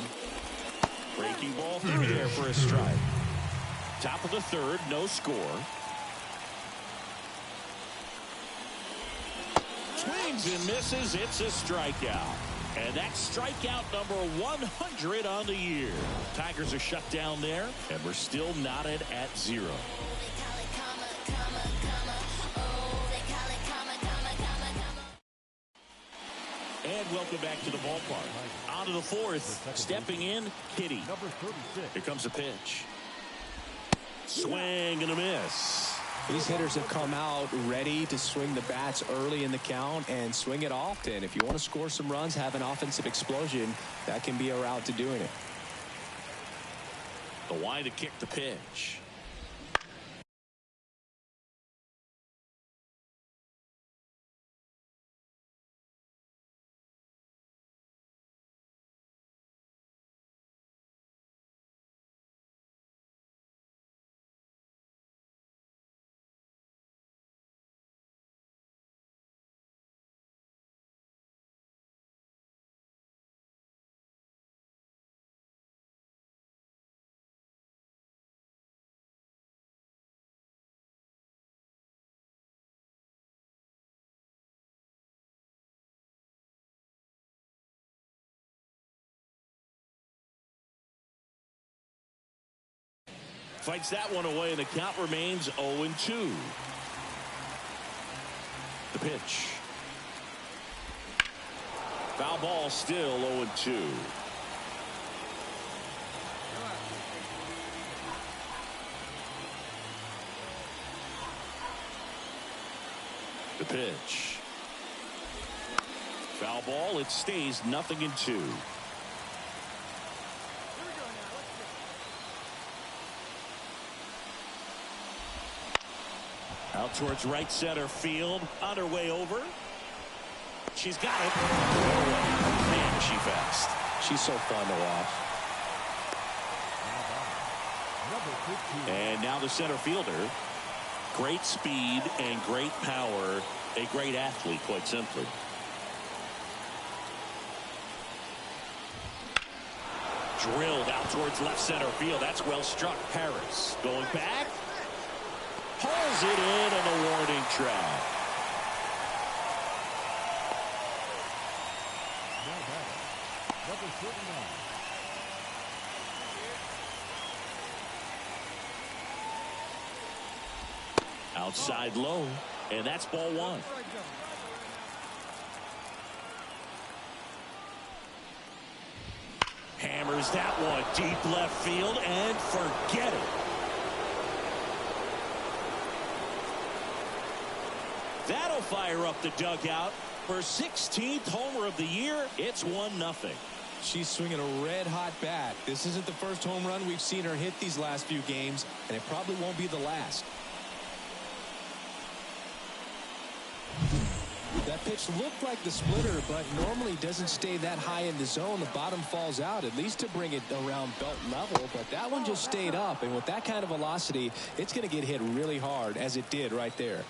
Breaking ball through the air for a strike. Top of the 3rd, no score. Swings and misses. It's a strikeout. And that's strikeout number 100 on the year. Tigers are shut down there, and we're still knotted at 0. And welcome back to the ballpark. On to the 4th. Stepping in, Kitty. Here comes the pitch. Swing and a miss. These hitters have come out ready to swing the bats early in the count and swing it often. If you want to score some runs, have an offensive explosion, that can be a route to doing it. The wide to kick the pitch. Fights that one away, and the count remains 0-2. The pitch. Foul ball, still 0-2. The pitch. Foul ball, it stays 0-2. Out towards right center field. On her way over. She's got it. Man, is she fast. She's so fun to watch. And now the center fielder. Great speed and great power. A great athlete, quite simply. Drilled out towards left center field. That's well struck. Harris going back. Pulls it in on the warning track. Outside low, and that's ball 1. Hammers that one deep left field and forget it. That'll fire up the dugout. For 16th homer of the year, it's 1-0. She's swinging a red-hot bat. This isn't the first home run we've seen her hit these last few games, and it probably won't be the last. That pitch looked like the splitter, but normally doesn't stay that high in the zone. The bottom falls out, at least to bring it around belt level, but that one just stayed up, and with that kind of velocity, it's going to get hit really hard, as it did right there.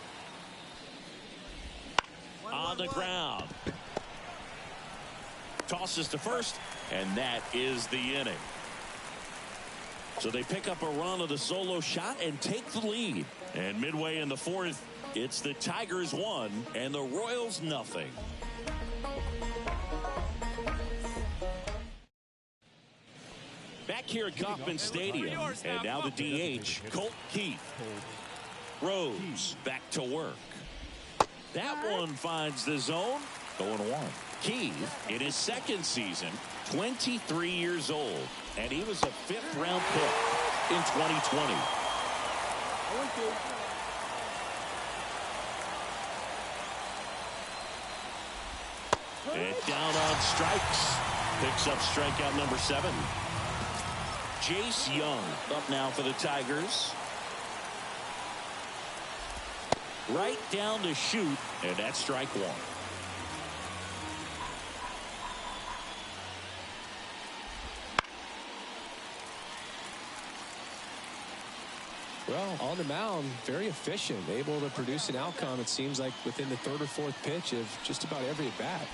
On the ground. Tosses to first, and that is the inning. So they pick up a run of the solo shot and take the lead. And midway in the 4th, it's the Tigers 1 and the Royals 0. Back here at Kauffman Stadium, and now the DH, Colt Keith. Rose back to work. That one finds the zone. 0-1. Keith, in his second season, 23 years old, and he was a 5th-round pick in 2020. And down on strikes. Picks up strikeout number 7. Jace Young up now for the Tigers. Right down to shoot, and that's strike 1. Well, on the mound, very efficient, able to produce an outcome, it seems like, within the 3rd or 4th pitch of just about every at-bat.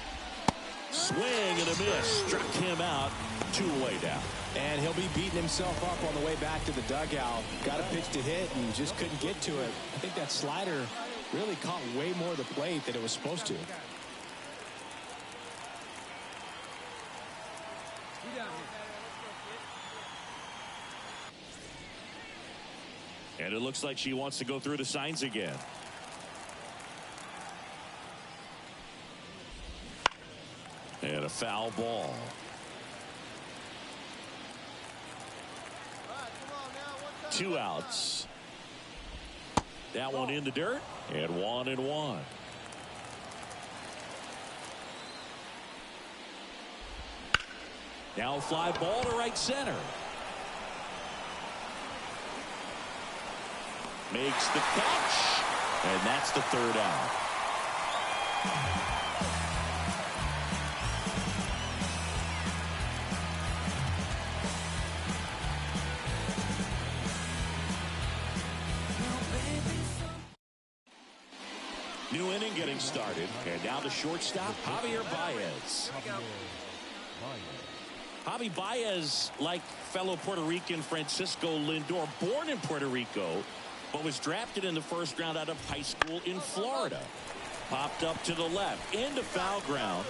Swing and a miss. Struck him out. 2 away down. And he'll be beating himself up on the way back to the dugout. Got a pitch to hit and just couldn't get to it. I think that slider really caught way more of the plate than it was supposed to. And it looks like she wants to go through the signs again. And a foul ball. Two outs. That one in the dirt. And 1-1. Now a fly ball to right center. Makes the catch. And that's the 3rd out. New inning getting started. And now the shortstop, Javier Baez. Javi Baez, like fellow Puerto Rican Francisco Lindor, born in Puerto Rico, but was drafted in the 1st round out of high school in Florida. Popped up to the left, into foul ground.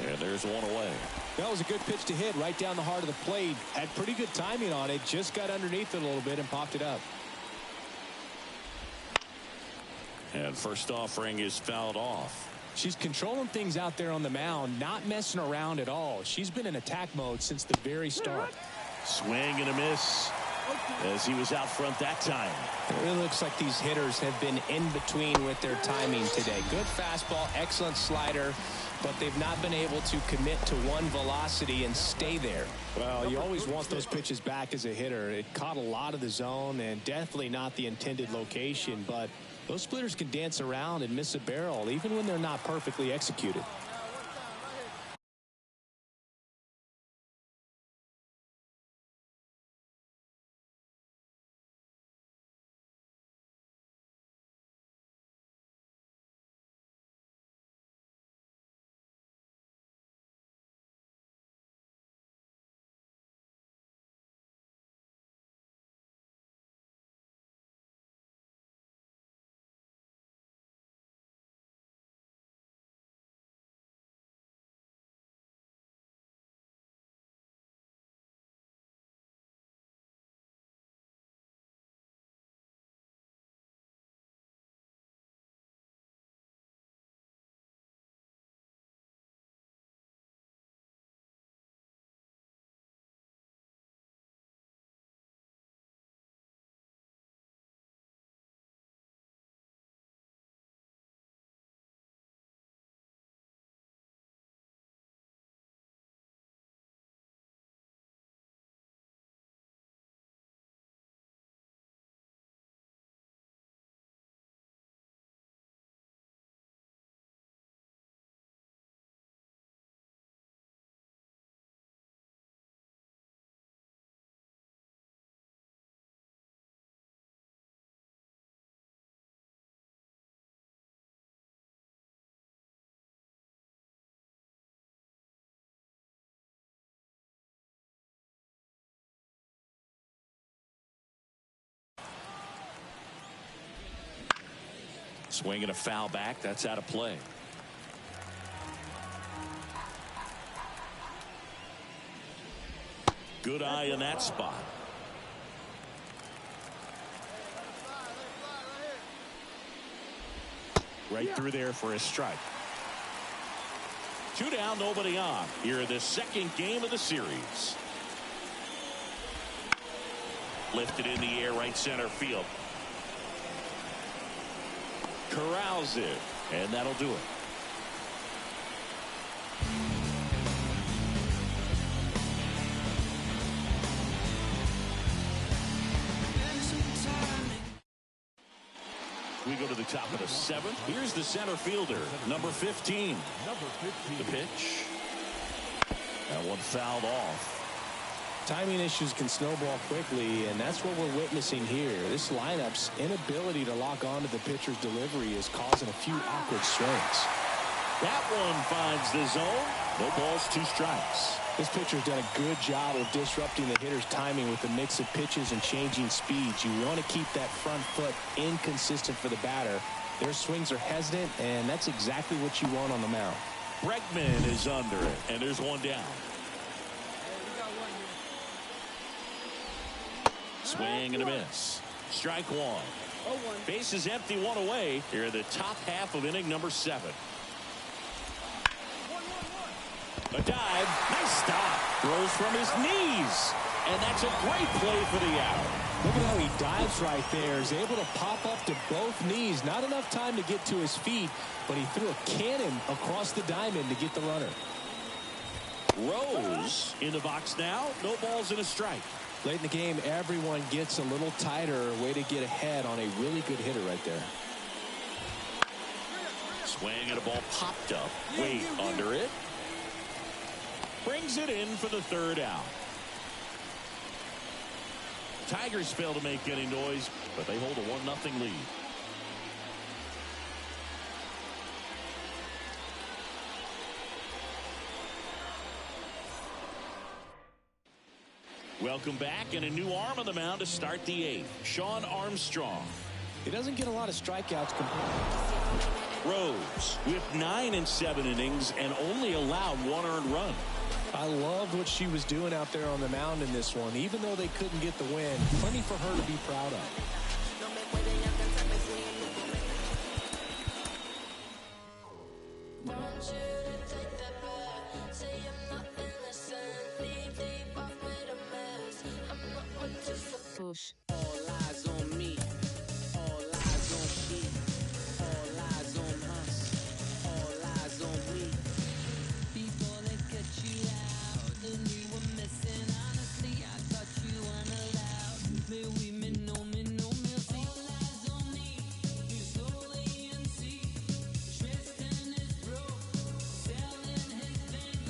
And there's one away. That was a good pitch to hit right down the heart of the plate. Had pretty good timing on it. Just got underneath it a little bit and popped it up. And first offering is fouled off. She's controlling things out there on the mound, not messing around at all. She's been in attack mode since the very start. Swing and a miss as he was out front that time. It really looks like these hitters have been in between with their timing today. Good fastball, excellent slider, but they've not been able to commit to one velocity and stay there. Well, you always want those pitches back as a hitter. It caught a lot of the zone and definitely not the intended location, but those splitters can dance around and miss a barrel even when they're not perfectly executed. Swinging a foul back. That's out of play. Good eye in that spot. Right through there for a strike. 2 down, nobody on. Here in the second game of the series. Lifted in the air, right center field. Corrals it, and that'll do it. We go to the top of the 7th. Here's the center fielder, number 15. The pitch. That one fouled off. Timing issues can snowball quickly, and that's what we're witnessing here. This lineup's inability to lock onto the pitcher's delivery is causing a few awkward swings. That one finds the zone. No balls, 2 strikes. This pitcher's done a good job of disrupting the hitter's timing with a mix of pitches and changing speeds. You want to keep that front foot inconsistent for the batter. Their swings are hesitant, and that's exactly what you want on the mound. Bregman is under it, and there's 1 down. Swing and a miss. Strike 1. Base is empty, 1 away. Here in the top half of inning number 7. A dive. Nice stop. Throws from his knees. And that's a great play for the out. Look at how he dives right there. He's able to pop up to both knees. Not enough time to get to his feet, but he threw a cannon across the diamond to get the runner. Rose in the box now. No balls and a strike. Late in the game, everyone gets a little tighter. Way to get ahead on a really good hitter right there. Swing and a ball popped up. Wait under it. Brings it in for the 3rd out. Tigers fail to make any noise, but they hold a 1-0 lead. Welcome back, and a new arm on the mound to start the 8th. Sean Armstrong. He doesn't get a lot of strikeouts. Rose with 9 in 7 innings and only allowed 1 earned run. I loved what she was doing out there on the mound in this one. Even though they couldn't get the win, plenty for her to be proud of. Push. All eyes on me. All eyes on me. All eyes on us. All eyes on me. Before they cut you out, and you were missing. Honestly, I thought you weren't allowed. May we no see. All eyes on me. He's only in sea. Tristan is broke. Selling his Van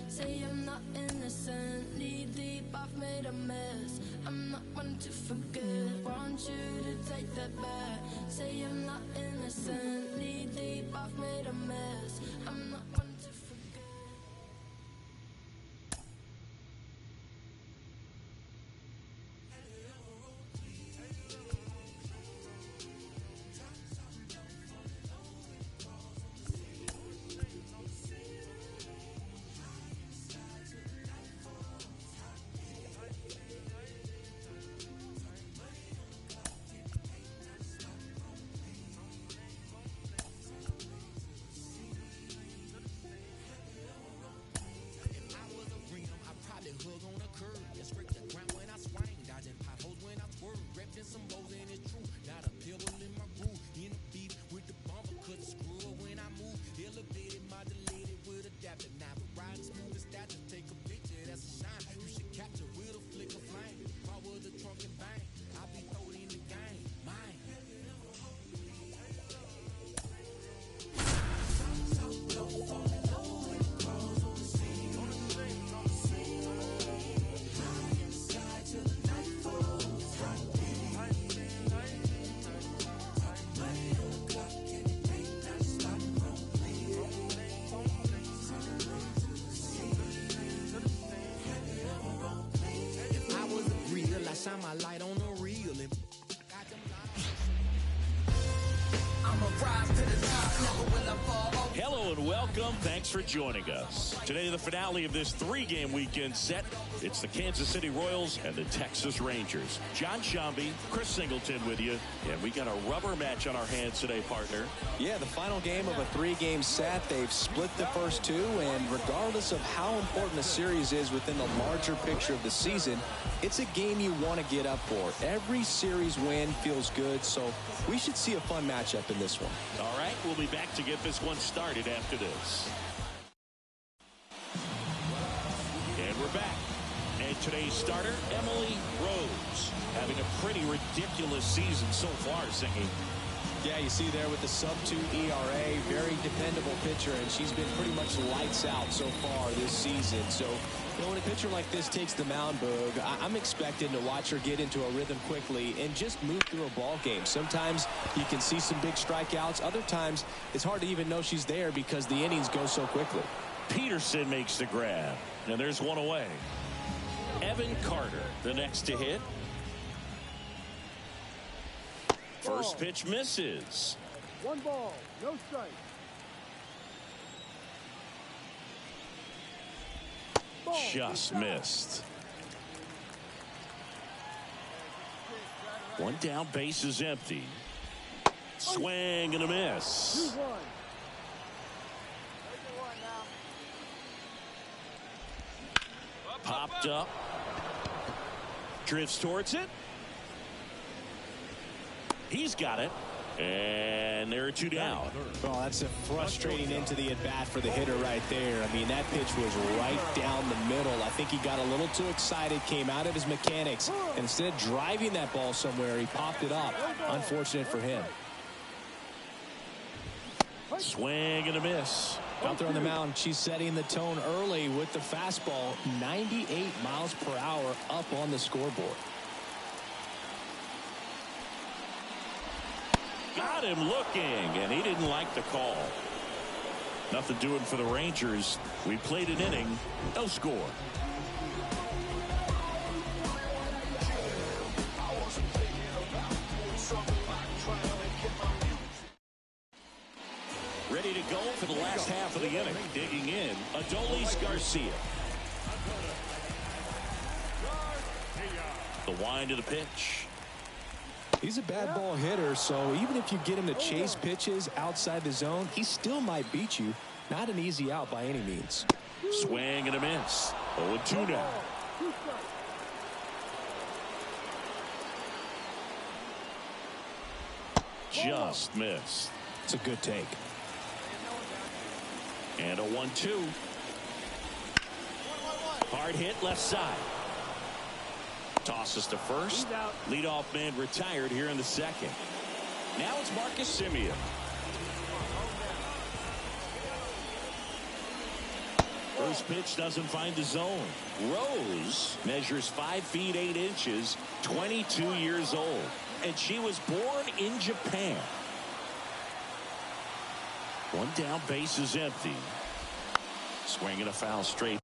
Say I'm not innocent, knee deep, I've made a mess. I'm not one to forget. Want you to take that back. Say I'm not innocent, knee deep, I've made a mess. I'm not one to forget. Hello and welcome. Thanks for joining us. Today, the finale of this three-game weekend set. It's the Kansas City Royals and the Texas Rangers. John Shambi, Chris Singleton with you. And we got a rubber match on our hands today, partner. Yeah, the final game of a three-game set. They've split the first two, and regardless of how important a series is within the larger picture of the season, it's a game you want to get up for. Every series win feels good, so we should see a fun matchup in this one. All right, we'll be back to get this one started after this. And we're back. And today's starter, Emily Rose, having a pretty ridiculous season so far, Singy. Yeah, you see there with the sub-2 ERA, very dependable pitcher, and she's been pretty much lights out so far this season. So, you know, when a pitcher like this takes the mound, Boog, I'm expecting to watch her get into a rhythm quickly and just move through a ball game. Sometimes you can see some big strikeouts. Other times it's hard to even know she's there because the innings go so quickly. Peterson makes the grab, and there's one away. Evan Carter, the next to hit. First pitch misses. 1 ball, no strike. Just missed. One down, base is empty. Swing and a miss. 2-1. Popped up. Drifts towards it. He's got it. And there are 2 down. Oh, that's a frustrating into the at-bat for the hitter right there. I mean, that pitch was right down the middle. I think he got a little too excited, came out of his mechanics, and instead of driving that ball somewhere, he popped it up. Unfortunate for him. Swing and a miss. Out there on the mound, she's setting the tone early with the fastball, 98 miles per hour up on the scoreboard. Got him looking, and he didn't like the call. Nothing doing for the Rangers. We played an inning, no score. Ready to go for the last half of the inning. Digging in, Adolis Garcia. The wind of the pitch. He's a bad ball hitter, so even if you get him to chase pitches outside the zone, he still might beat you. Not an easy out by any means. Swing and a miss. 0-2 now. Just missed. It's a good take. And a 1-2. Hard hit left side. Tosses to first. Leadoff man retired here in the second. Now it's Marcus Semien. First pitch doesn't find the zone. Rose measures 5 feet 8 inches, 22 years old, and she was born in Japan. One down, base is empty. Swinging a foul straight.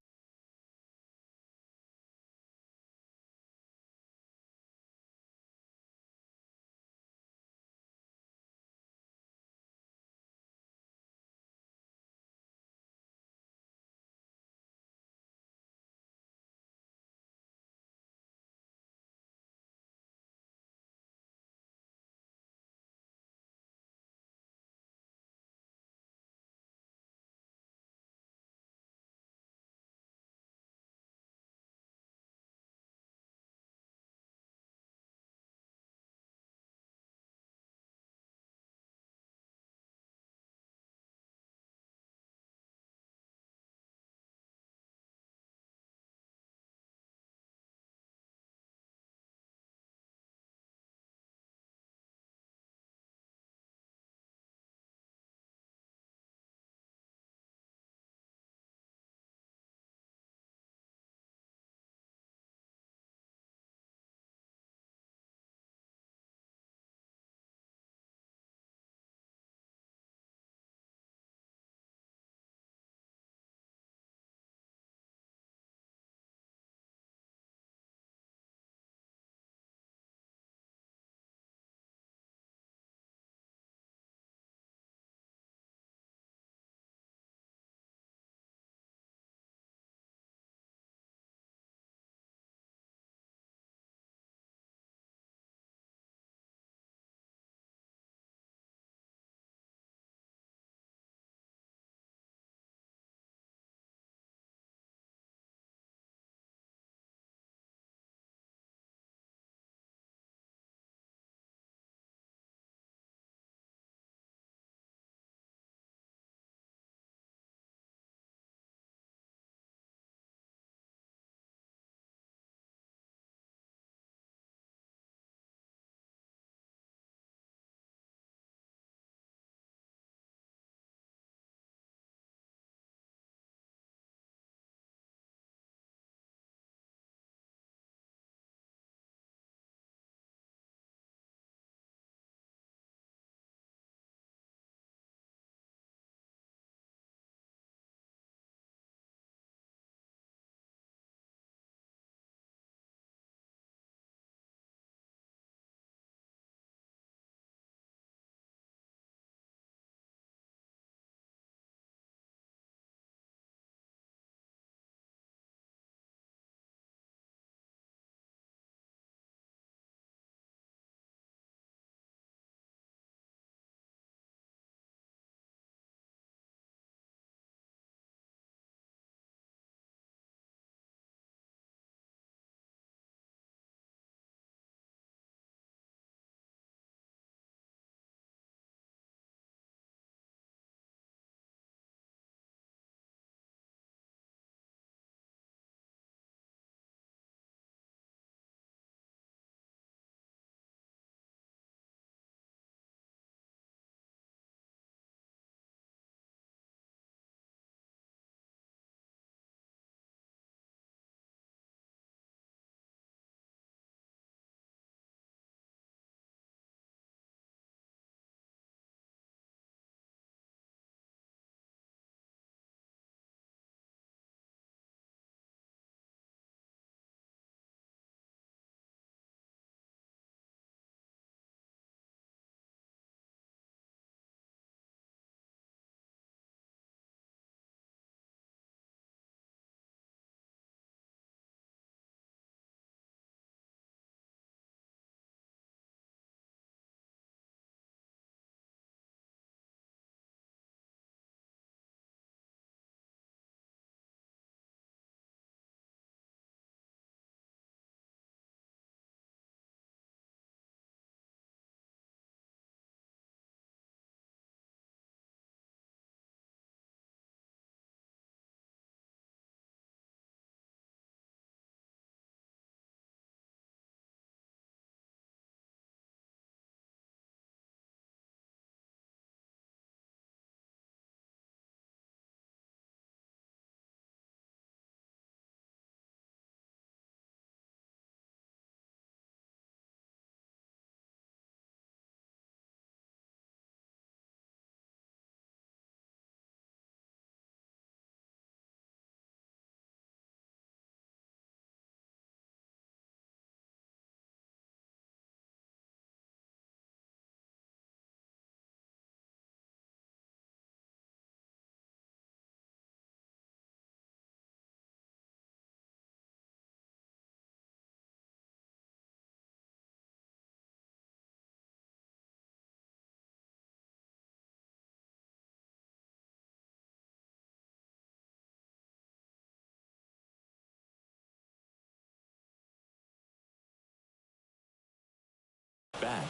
Back.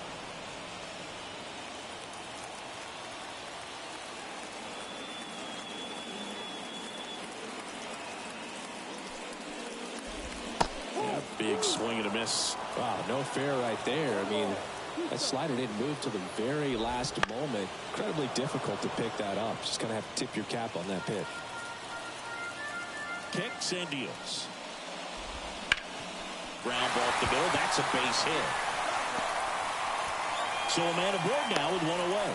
Yeah, big swing and a miss. Wow, no fair right there. I mean, that slider didn't move to the very last moment. Incredibly difficult to pick that up. Just going to have to tip your cap on that pitch. Kicks and deals. Ground ball up the middle. That's a base hit. So a man aboard now with one away.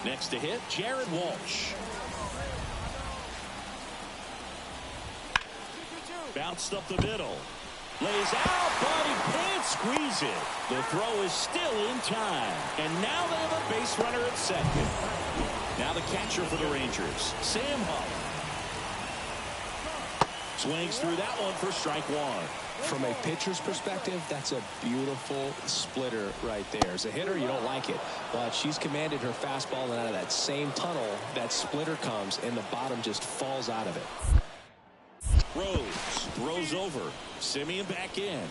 Next to hit, Jared Walsh. Bounced up the middle. Lays out, but he can't squeeze it. The throw is still in time. And now they have a base runner at second. Now the catcher for the Rangers, Sam Huff. Swings through that one for strike one. From a pitcher's perspective, that's a beautiful splitter right there. As a hitter, you don't like it, but she's commanded her fastball, and out of that same tunnel, that splitter comes, and the bottom just falls out of it. Rose throws over. Simeon back in.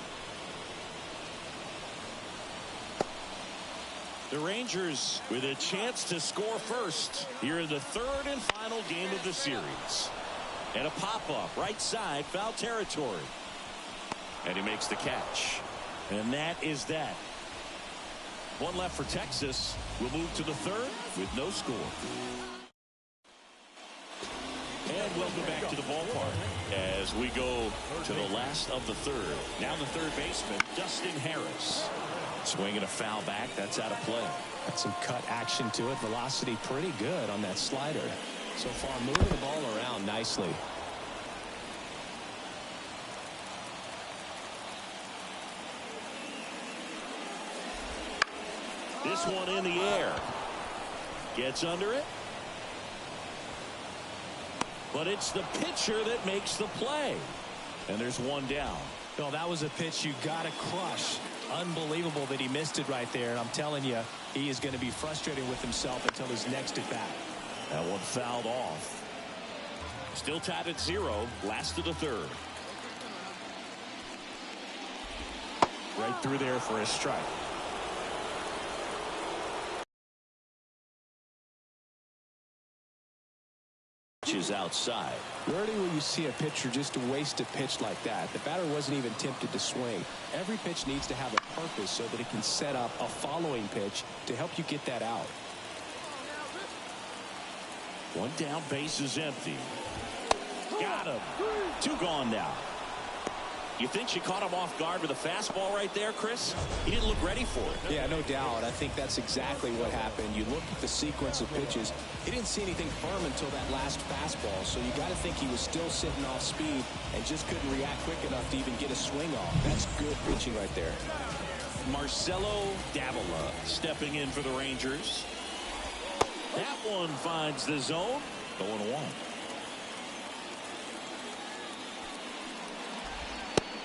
The Rangers with a chance to score first here in the third and final game of the series. And a pop-up right side, foul territory. And he makes the catch. And that is that. One left for Texas. We'll move to the third with no score. And welcome back to the ballpark as we go to the last of the third. Now the third baseman, Dustin Harris. Swinging a foul back. That's out of play. Got some cut action to it. Velocity pretty good on that slider. So far, moving the ball around nicely. This one in the air. Gets under it. But it's the pitcher that makes the play. And there's one down. No, that was a pitch you got to crush. Unbelievable that he missed it right there. And I'm telling you, he is going to be frustrated with himself until his next at bat. That one fouled off. Still tied at 0. Last of the third. Right through there for a strike. Is outside. Rarely will you see a pitcher just waste a pitch like that. The batter wasn't even tempted to swing. Every pitch needs to have a purpose so that it can set up a following pitch to help you get that out. One down, base is empty. Got him. 2 gone now. You think she caught him off guard with a fastball right there, Chris? He didn't look ready for it. Yeah, no doubt. I think that's exactly what happened. You look at the sequence of pitches. He didn't see anything firm until that last fastball, so you got to think he was still sitting off speed and just couldn't react quick enough to even get a swing off. That's good pitching right there. Marcelo Davila stepping in for the Rangers. That one finds the zone. 0-1.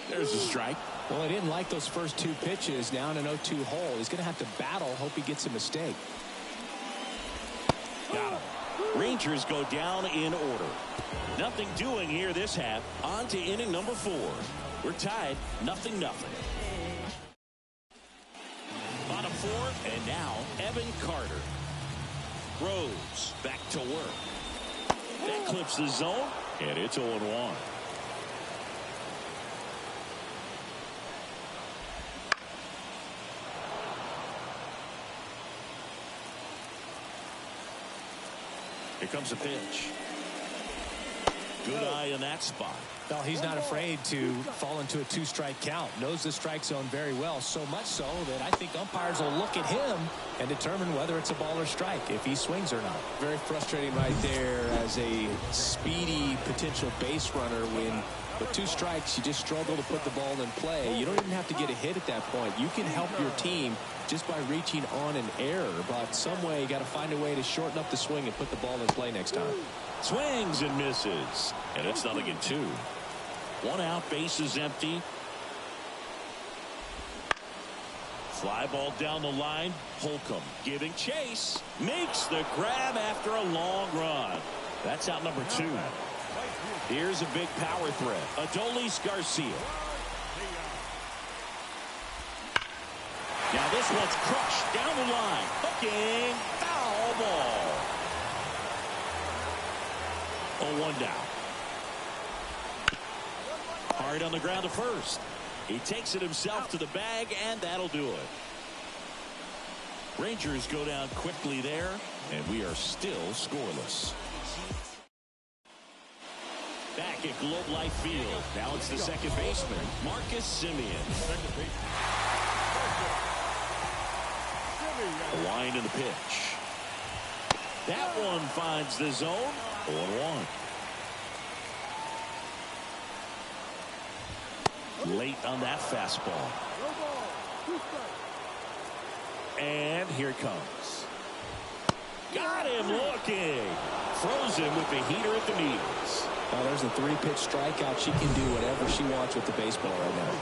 There's a strike. Well, he didn't like those first 2 pitches. Now in an 0-2 hole. He's going to have to battle. Hope he gets a mistake. Got him. Rangers go down in order. Nothing doing here this half. On to inning number 4. We're tied 0-0. Bottom 4, and now Evan Carter. Rose back to work. That clips the zone, and it's 0-1. Here comes a pitch. Good eye in that spot. Well, he's not afraid to fall into a 2-strike count. Knows the strike zone very well, so much so that I think umpires will look at him and determine whether it's a ball or strike, if he swings or not. Very frustrating right there as a speedy potential base runner when with 2 strikes, you just struggle to put the ball in play. You don't even have to get a hit at that point. You can help your team just by reaching on an error, but some way you got to find a way to shorten up the swing and put the ball in play next time. Swings and misses, and it's 0-2. 1 out, base is empty. Fly ball down the line. Holcomb giving chase. Makes the grab after a long run. That's out number 2. Here's a big power threat. Adolis Garcia. Now this one's crushed down the line. Hooking. Foul ball. 0-1 down. Hard on the ground to first. He takes it himself to the bag, and that'll do it. Rangers go down quickly there, and we are still scoreless. Back at Globe Life Field. Now it's the second baseman, Marcus Semien. A wind in the pitch. That one finds the zone. 0-1. Late on that fastball. And here it comes. Got him looking. Frozen with the heater at the knees. Well, there's a 3-pitch strikeout. She can do whatever she wants with the baseball right now.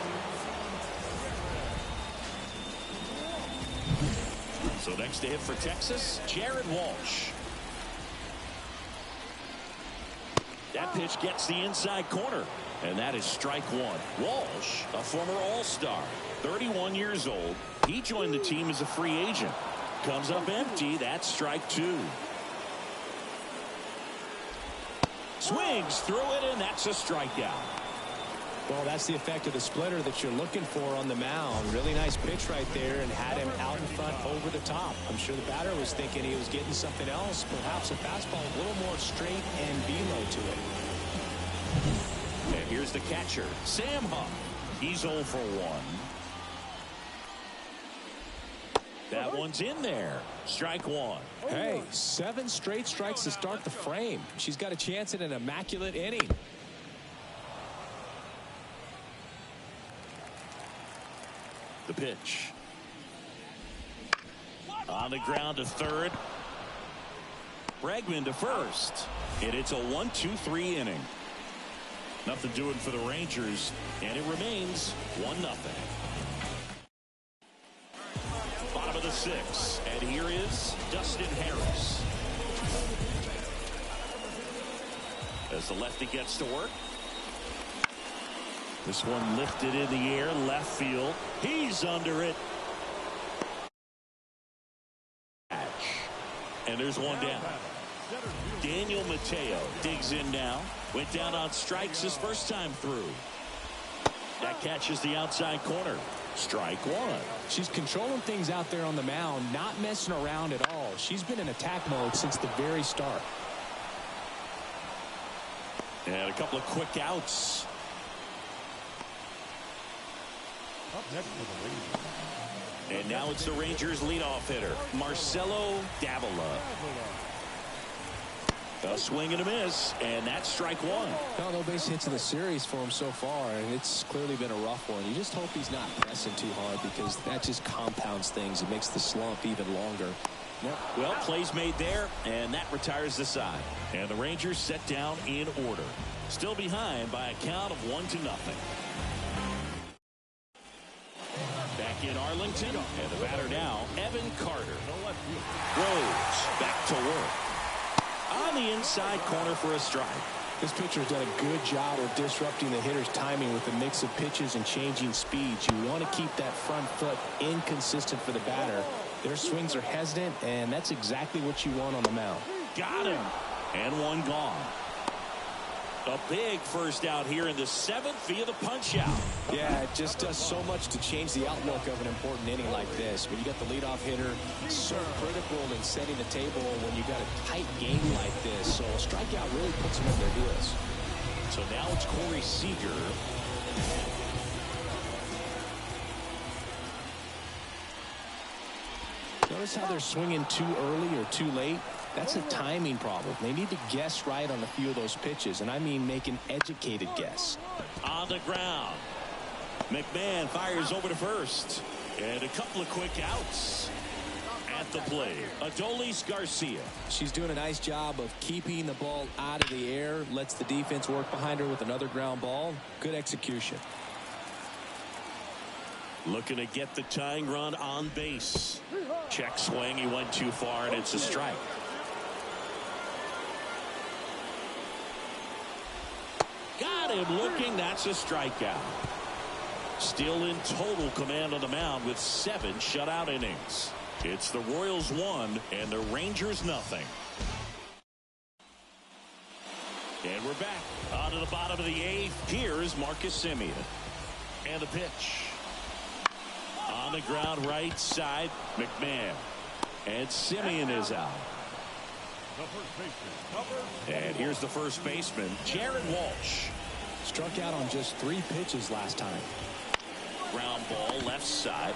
So next to hit for Texas, Jared Walsh. That pitch gets the inside corner. And that is strike one. Walsh, a former All-Star, 31 years old. He joined the team as a free agent. Comes up empty. That's strike two. Swings through it, and that's a strikeout. Well, that's the effect of the splitter that you're looking for on the mound. Really nice pitch right there, and had him out in front over the top. I'm sure the batter was thinking he was getting something else, perhaps a fastball a little more straight and velo to it. And here's the catcher, Sam Huff. He's 0 for 1. That one's in there. Strike one. Hey, 7 straight strikes to start the frame. She's got a chance at an immaculate inning. The pitch. On the ground to third. Bregman to first. And it's a 1-2-3 inning. Nothing doing for the Rangers, and it remains 1-0. Bottom of the 6th, and here is Dustin Harris. As the lefty gets to work. This one lifted in the air, left field. He's under it. And there's one down. Daniel Mateo digs in now. Went down on strikes his first time through. That catches the outside corner. Strike one. She's controlling things out there on the mound, not messing around at all. She's been in attack mode since the very start. And a couple of quick outs. Up next for the Rangers. And now it's the Rangers leadoff hitter, Marcelo Davila. A swing and a miss, and that's strike one. No base hits in the series for him so far, and it's clearly been a rough one. You just hope he's not pressing too hard, because that just compounds things. It makes the slump even longer. Yep. Well, plays made there, and that retires the side. And the Rangers set down in order. Still behind by a count of 1-0. Back in Arlington, and the batter now, Evan Carter. Rose back to work. On the inside corner for a strike. This pitcher's done a good job of disrupting the hitter's timing with a mix of pitches and changing speeds. You want to keep that front foot inconsistent for the batter. Their swings are hesitant, and that's exactly what you want on the mound. Got him. And one gone. A big first out here in the 7th via the punch out. Yeah, it just does so much to change the outlook of an important inning like this. When you got the leadoff hitter, so critical in setting the table when you got a tight game like this. So a strikeout really puts them on their heels. So now it's Corey Seager. Notice how they're swinging too early or too late. That's a timing problem. They need to guess right on a few of those pitches, and I mean make an educated guess. On the ground. McMahon fires over to first. And a couple of quick outs. At the plate, Adolis Garcia. She's doing a nice job of keeping the ball out of the air. Lets the defense work behind her with another ground ball. Good execution. Looking to get the tying run on base. Check swing. He went too far, and it's a strike. him looking. That's a strikeout. Still in total command on the mound with 7 shutout innings. It's the Royals 1 and the Rangers nothing. And we're back on to the bottom of the 8th. Here's Marcus Semien. And the pitch. On the ground right side, McMahon. And Semien is out. And here's the first baseman, Jared Walsh. Struck out on just 3 pitches last time. Ground ball left side.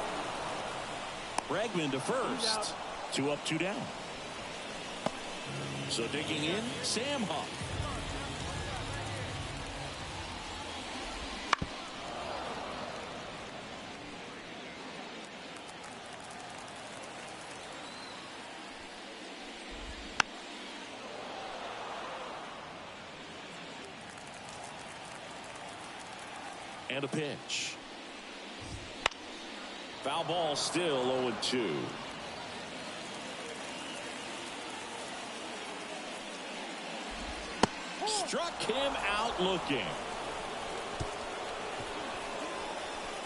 Bregman to first. 2 up, 2 down. So digging in, Sam Huff. And a pitch. Foul ball, still 0-2. Struck him out looking.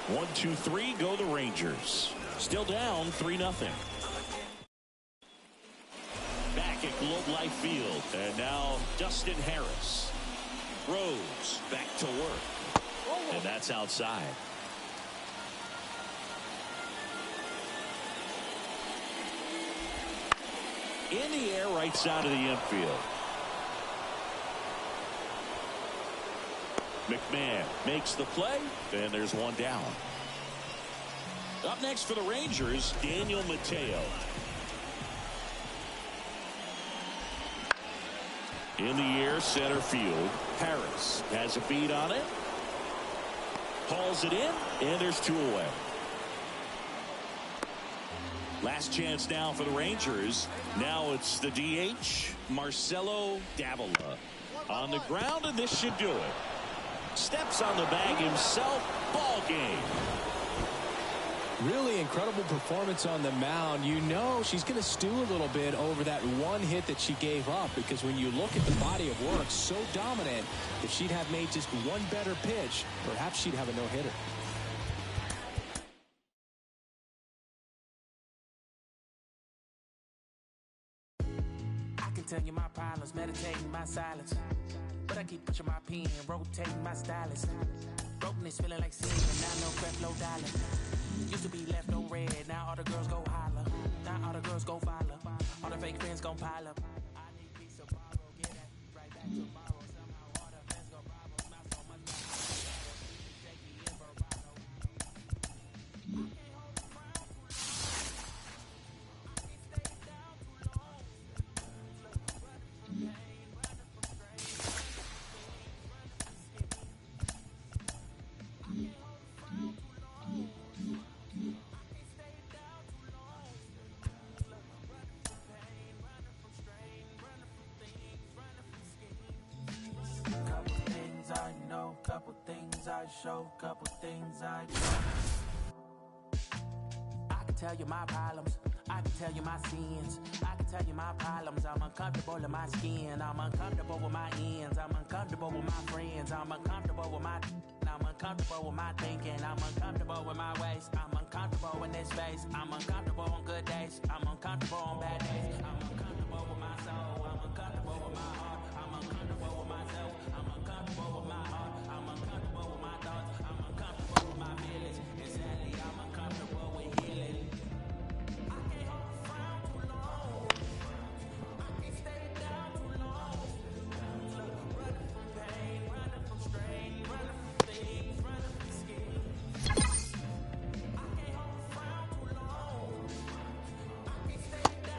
1, 2, 3 go the Rangers. Still down 3-0. Back at Globe Life Field. And now Dustin Harris. Rose back to work. And that's outside. In the air, right side of the infield. McMahon makes the play, and there's 1 down. Up next for the Rangers, Daniel Mateo. In the air, center field. Harris has a beat on it. Hauls it in, and there's 2 away. Last chance now for the Rangers. Now it's the DH, Marcelo Davila. On the ground, and this should do it. Steps on the bag himself. Ball game. Really incredible performance on the mound. You know she's going to stew a little bit over that 1 hit that she gave up, because when you look at the body of work, so dominant, if she'd have made just 1 better pitch, perhaps she'd have a no-hitter. I can tell you my problems, meditating my silence. But I keep pushing my pen, rotating my stylus. Brokenness feeling like sin, now no Creflo Dollar. Used to be left no red, now all the girls go holler. Now all the girls go follow. All the fake friends gon' pile up. I need peace tomorrow, get that right back tomorrow. Somehow all the fans go bravo. Smile so much shaky and bravado. I can't hold the crown too long. I can't stay down too long. Running from pain, running from strain, running from scheme. I can't hold the crown too long. Couple things I show, couple things I do. I can tell you my problems, I can tell you my sins, I can tell you my problems. I'm uncomfortable in my skin, I'm uncomfortable with my ends, I'm uncomfortable with my friends, I'm uncomfortable with my I'm uncomfortable with my thinking, I'm uncomfortable with my ways, I'm uncomfortable in this space, I'm uncomfortable on good days, I'm uncomfortable on bad days, I'm uncomfortable with my soul, I'm uncomfortable with my heart, I'm uncomfortable with myself, I'm uncomfortable with my heart, I'm uncomfortable with my thoughts, I'm uncomfortable with my feelings, and sadly I'm uncomfortable with healing. I can't hold a frown too long, I can't stay down too long, running from pain, running from strain, running from things, running from schemes. I can't hold a frown too long, I can't stay down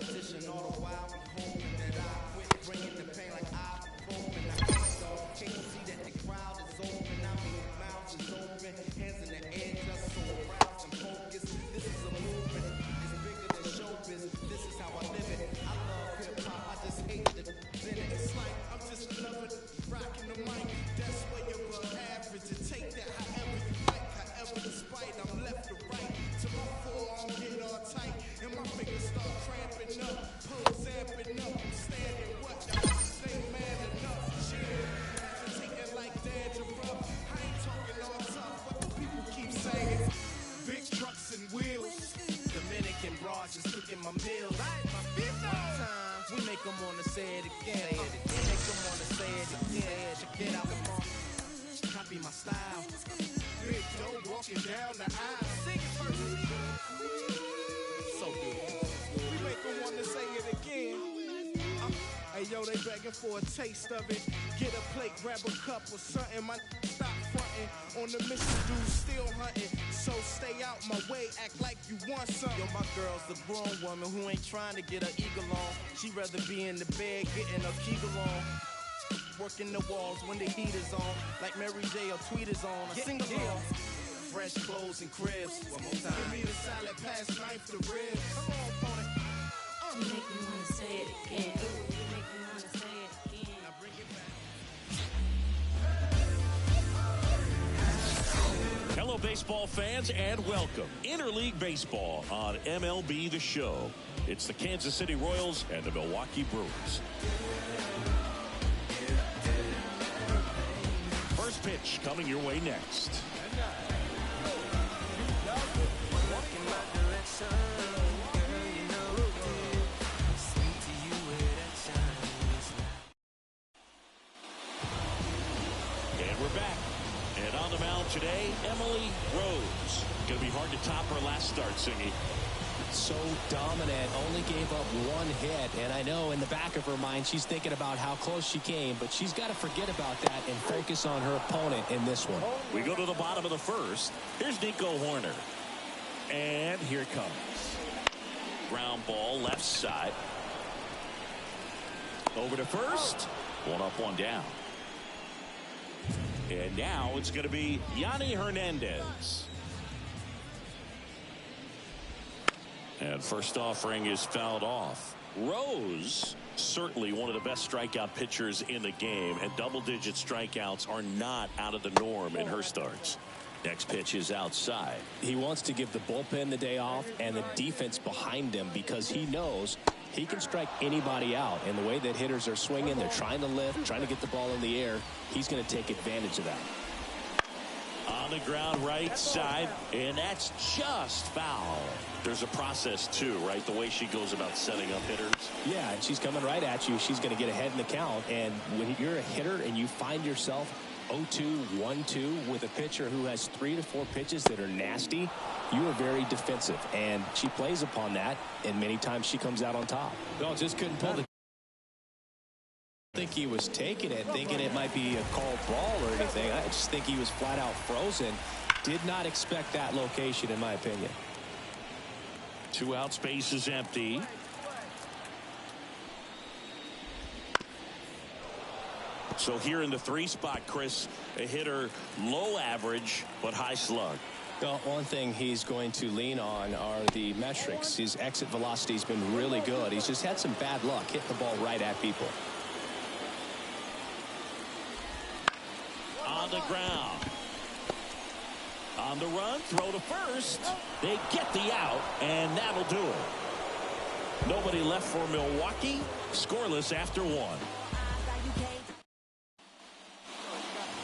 competition. All the while we hoping that I quit bringing the pain like ibuprofen. I can't go. Can't you see that the crowd is open? I mean, mouths is open, hands in the air, just so aroused and focused. This is a movement. It's bigger than showbiz. This is how I live it. I love hip hop. I just hate the in it. It's like I'm just loving rocking the mic. That's where you're above average. And take that however you like, however despite I'm left to right. To my forearm get all tight and my fingers start cramping up. Pulls amping up. I'm standing what y'all ain't man enough. Shit, agitating like dandruff. I ain't talking all tough, but the people keep saying big trucks and wheels. Dominican broads just cooking my meals. One time we make them wanna say it again. Make them wanna say it again. Check it out, come on. Copy my style. Big Joe walking down the aisle. Sing it first. So good. We make them wanna say it again. Hey yo, they begging for a taste of it. Get a plate, grab a cup or something. My stop fronting. On the mission, dude, still hunting. So stay out my way, act like you want something. Yo, my girl's a grown woman who ain't trying to get her eagle on. She rather be in the bed getting her kegel on. Working the walls when the heat is on. Like Mary J or Tweet is on. A single along. Fresh clothes and cribs. One more time. Give me the salad, pass knife to ribs. Come on, opponent. You make me wanna say it again. You make me wanna say it again. Now bring it back. Hello, baseball fans, and welcome. Interleague Baseball on MLB The Show. It's the Kansas City Royals and the Milwaukee Brewers. First pitch coming your way next. And we're back. And on the mound today, Emily Rose. Going to be hard to top her last start, Singy. So dominant, only gave up one hit, and I know in the back of her mind she's thinking about how close she came, but she's got to forget about that and focus on her opponent in this one. We go to the bottom of the first. Here's Nico Horner. And here it comes. Ground ball left side. Over to first. One up, one down. And now it's going to be Yanni Hernandez. And first offering is fouled off. Rose, certainly one of the best strikeout pitchers in the game, and double-digit strikeouts are not out of the norm in her starts. Next pitch is outside. He wants to give the bullpen the day off and the defense behind him because he knows he can strike anybody out. And the way that hitters are swinging, they're trying to lift, trying to get the ball in the air. He's going to take advantage of that. On the ground right side, and that's just foul. There's a process too, right? The way she goes about setting up hitters. Yeah, and she's coming right at you. She's going to get ahead in the count. And when you're a hitter and you find yourself 0-2, 1-2 with a pitcher who has 3 to 4 pitches that are nasty, you are very defensive. And she plays upon that, and many times she comes out on top. No, just couldn't pull the. I think he was taking it, thinking it might be a called ball or anything. I just think he was flat out frozen. Did not expect that location, in my opinion. 2 out, space is empty. So here in the 3 spot, Chris, a hitter low average but high slug. Well, one thing he's going to lean on are the metrics. His exit velocity has been really good. He's just had some bad luck hitting the ball right at people. On the ground. On the run, throw to first. They get the out, and that'll do it. Nobody left for Milwaukee. Scoreless after 1.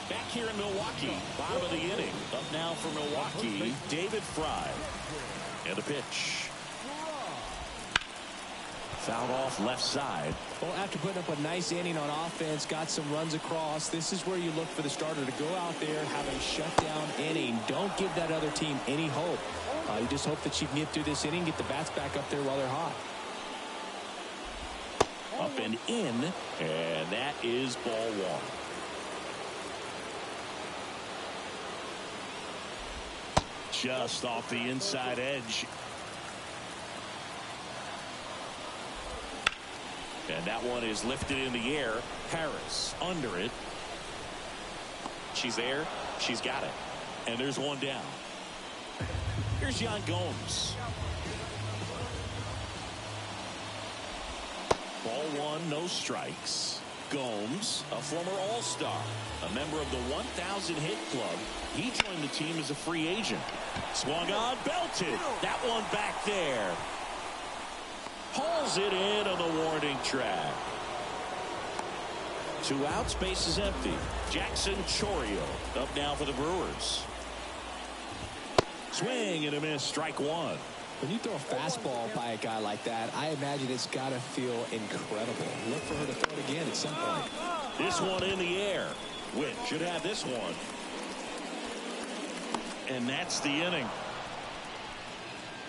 Back here in Milwaukee, bottom of the inning. Up now for Milwaukee, David Fry. And a pitch. Fouled off left side. Well, after putting up a nice inning on offense, got some runs across, this is where you look for the starter to go out there, have a shutdown inning. Don't give that other team any hope. You just hope that you can get through this inning, get the bats back up there while they're hot. Up and in, and that is ball 1. Just off the inside edge. And that one is lifted in the air. Harris under it. She's there. She's got it. And there's one down. Here's Jan Gomes. Ball one, no strikes. Gomes, a former All-Star, a member of the 1,000 hit club. He joined the team as a free agent. Swung on, belted. That one back there. Hauls it in on the warning track. 2 outs, base is empty. Jackson Chorio up now for the Brewers. Swing and a miss, strike one. When you throw a fastball by a guy like that, I imagine it's got to feel incredible. Look for her to throw it again at some point. This one in the air. Witt should have this one. And that's the inning.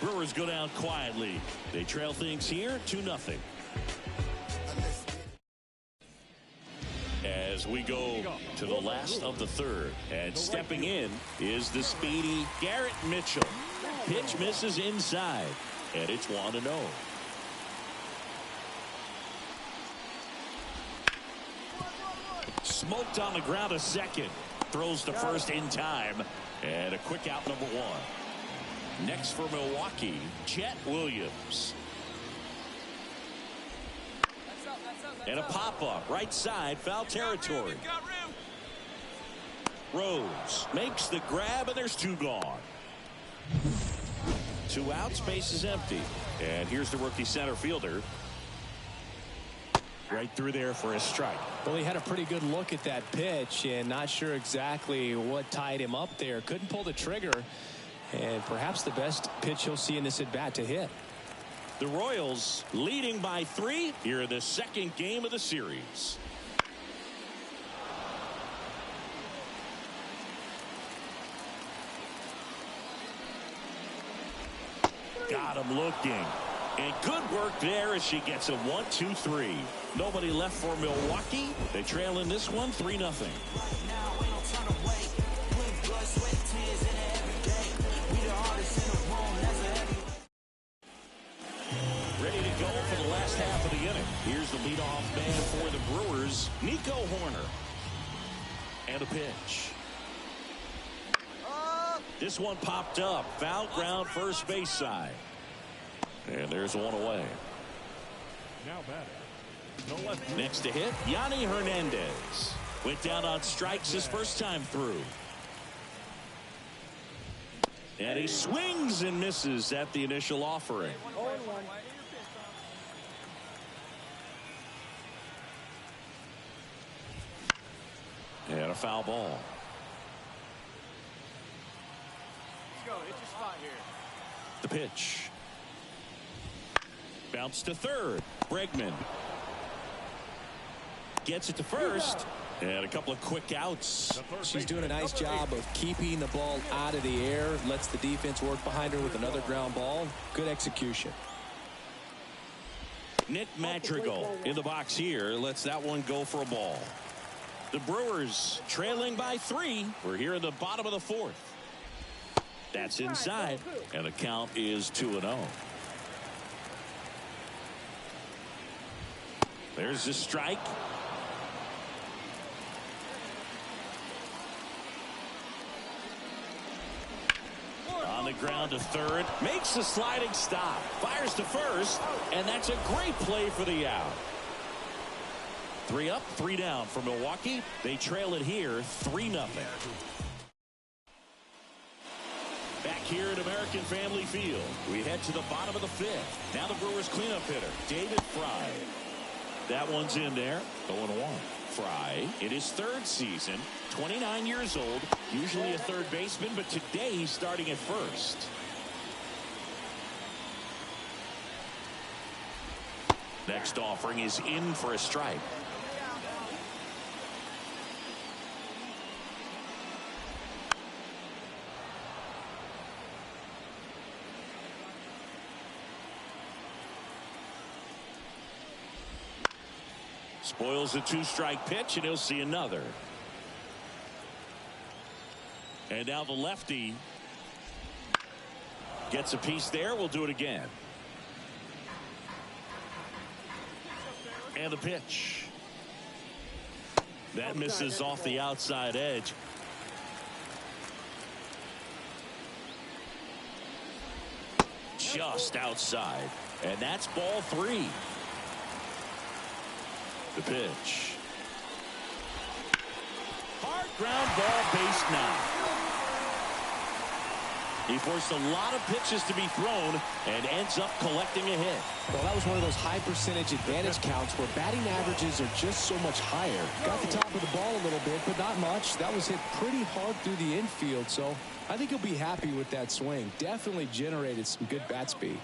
Brewers go down quietly. They trail things here 2-0. As we go to the last of the third, and stepping in is the speedy Garrett Mitchell. Pitch misses inside, and it's 1-0. Smoked on the ground a second. Throws to first in time, and a quick out number 1. Next for Milwaukee, Jet Williams. And a pop-up right side, foul territory. Rose makes the grab, and there's 2 gone. 2 outs, base is empty. And here's the rookie center fielder. Right through there for a strike. Well, he had a pretty good look at that pitch and not sure exactly what tied him up there. Couldn't pull the trigger, and perhaps the best pitch he'll see in this at-bat to hit. The Royals leading by 3 here in the second game of the series. Got him looking. And good work there as she gets a 1-2-3. Nobody left for Milwaukee. They trail in this one 3-0. Ready to go for the last half of the inning. Here's the leadoff man for the Brewers, Nico Horner. And a pitch. This one popped up. Foul ground, first base side. And there's one away. Now batting. Next to hit, Yanni Hernandez. Went down on strikes his first time through. And he swings and misses at the initial offering. And a foul ball. The pitch. Bounce to third. Bregman gets it to first. And a couple of quick outs. She's doing a nice job of keeping the ball out of the air. Lets the defense work behind her with another ground ball. Good execution. Nick Madrigal in the box here. Lets that one go for a ball. The Brewers trailing by 3. We're here in the bottom of the 4th. That's inside. And the count is 2-0. There's the strike. On the ground to third. Makes the sliding stop. Fires to first. And that's a great play for the out. 3 up, 3 down for Milwaukee. They trail it here 3-0. Back here at American Family Field, we head to the bottom of the 5th. Now the Brewers cleanup hitter, David Fry. That one's in there, 0-1. Fry, in his 3rd season, 29 years old, usually a third baseman, but today he's starting at first. Next offering is in for a strike. Spoils the 2-strike pitch, and he'll see another. And now the lefty gets a piece there. We'll do it again. And the pitch. That misses off the outside edge. Just outside. And that's ball 3. The pitch. Hard ground ball, base 9. He forced a lot of pitches to be thrown and ends up collecting a hit. Well, that was one of those high percentage advantage counts where batting averages are just so much higher. Got the top of the ball a little bit, but not much. That was hit pretty hard through the infield, so I think he'll be happy with that swing. Definitely generated some good bat speed.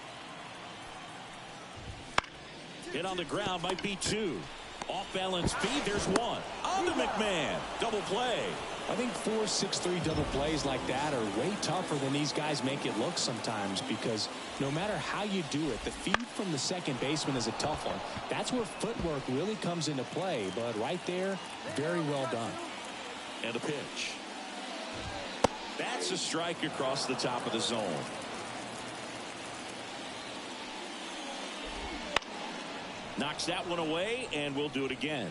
Hit on the ground might be 2. Off balance speed, there's 1. On to McMahon. Double play. I think 4-6-3 double plays like that are way tougher than these guys make it look sometimes, because no matter how you do it, the feed from the second baseman is a tough one. That's where footwork really comes into play, but right there, very well done. And a pitch. That's a strike across the top of the zone. Knocks that one away, and we'll do it again.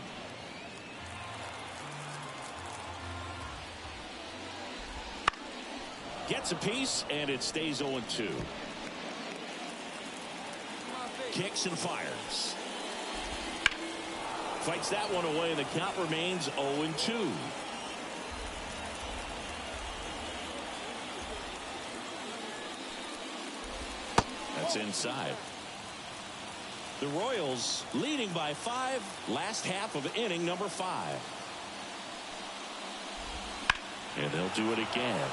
Gets a piece, and it stays 0-2. Kicks and fires. Fights that one away, and the count remains 0-2. That's inside. The Royals leading by 5, last half of inning number 5. And they'll do it again.